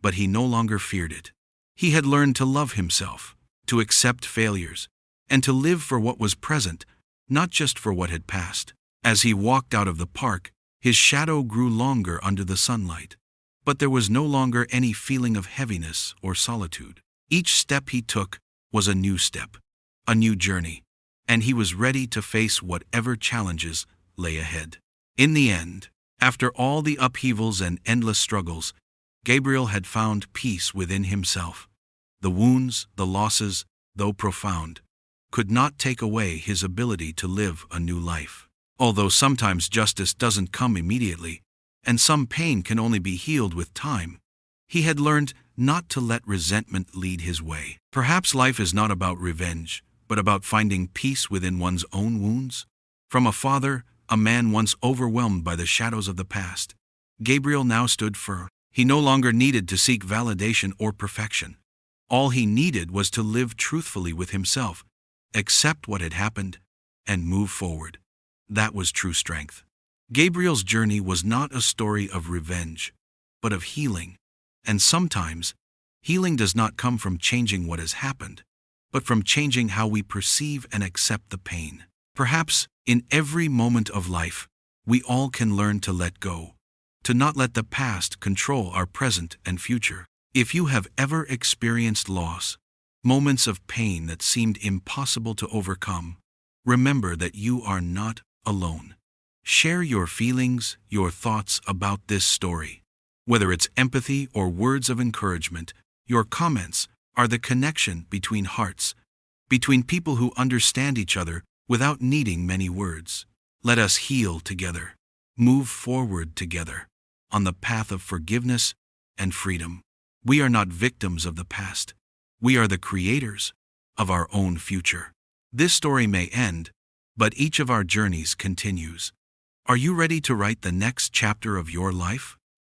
but he no longer feared it. He had learned to love himself, to accept failures, and to live for what was present, not just for what had passed. As he walked out of the park, his shadow grew longer under the sunlight. But there was no longer any feeling of heaviness or solitude. Each step he took was a new step, a new journey, and he was ready to face whatever challenges lay ahead. In the end, after all the upheavals and endless struggles, Gabriel had found peace within himself. The wounds, the losses, though profound, could not take away his ability to live a new life. Although sometimes justice doesn't come immediately, and some pain can only be healed with time, he had learned not to let resentment lead his way. Perhaps life is not about revenge, but about finding peace within one's own wounds. From a father, a man once overwhelmed by the shadows of the past, Gabriel now stood firm. He no longer needed to seek validation or perfection. All he needed was to live truthfully with himself, accept what had happened, and move forward. That was true strength. Gabriel's journey was not a story of revenge, but of healing. And sometimes, healing does not come from changing what has happened, but from changing how we perceive and accept the pain. Perhaps, in every moment of life, we all can learn to let go, to not let the past control our present and future. If you have ever experienced loss, moments of pain that seemed impossible to overcome, remember that you are not alone. Share your feelings, your thoughts about this story. Whether it's empathy or words of encouragement, your comments are the connection between hearts, between people who understand each other without needing many words. Let us heal together, move forward together, on the path of forgiveness and freedom. We are not victims of the past. We are the creators of our own future. This story may end, but each of our journeys continues. Are you ready to write the next chapter of your life?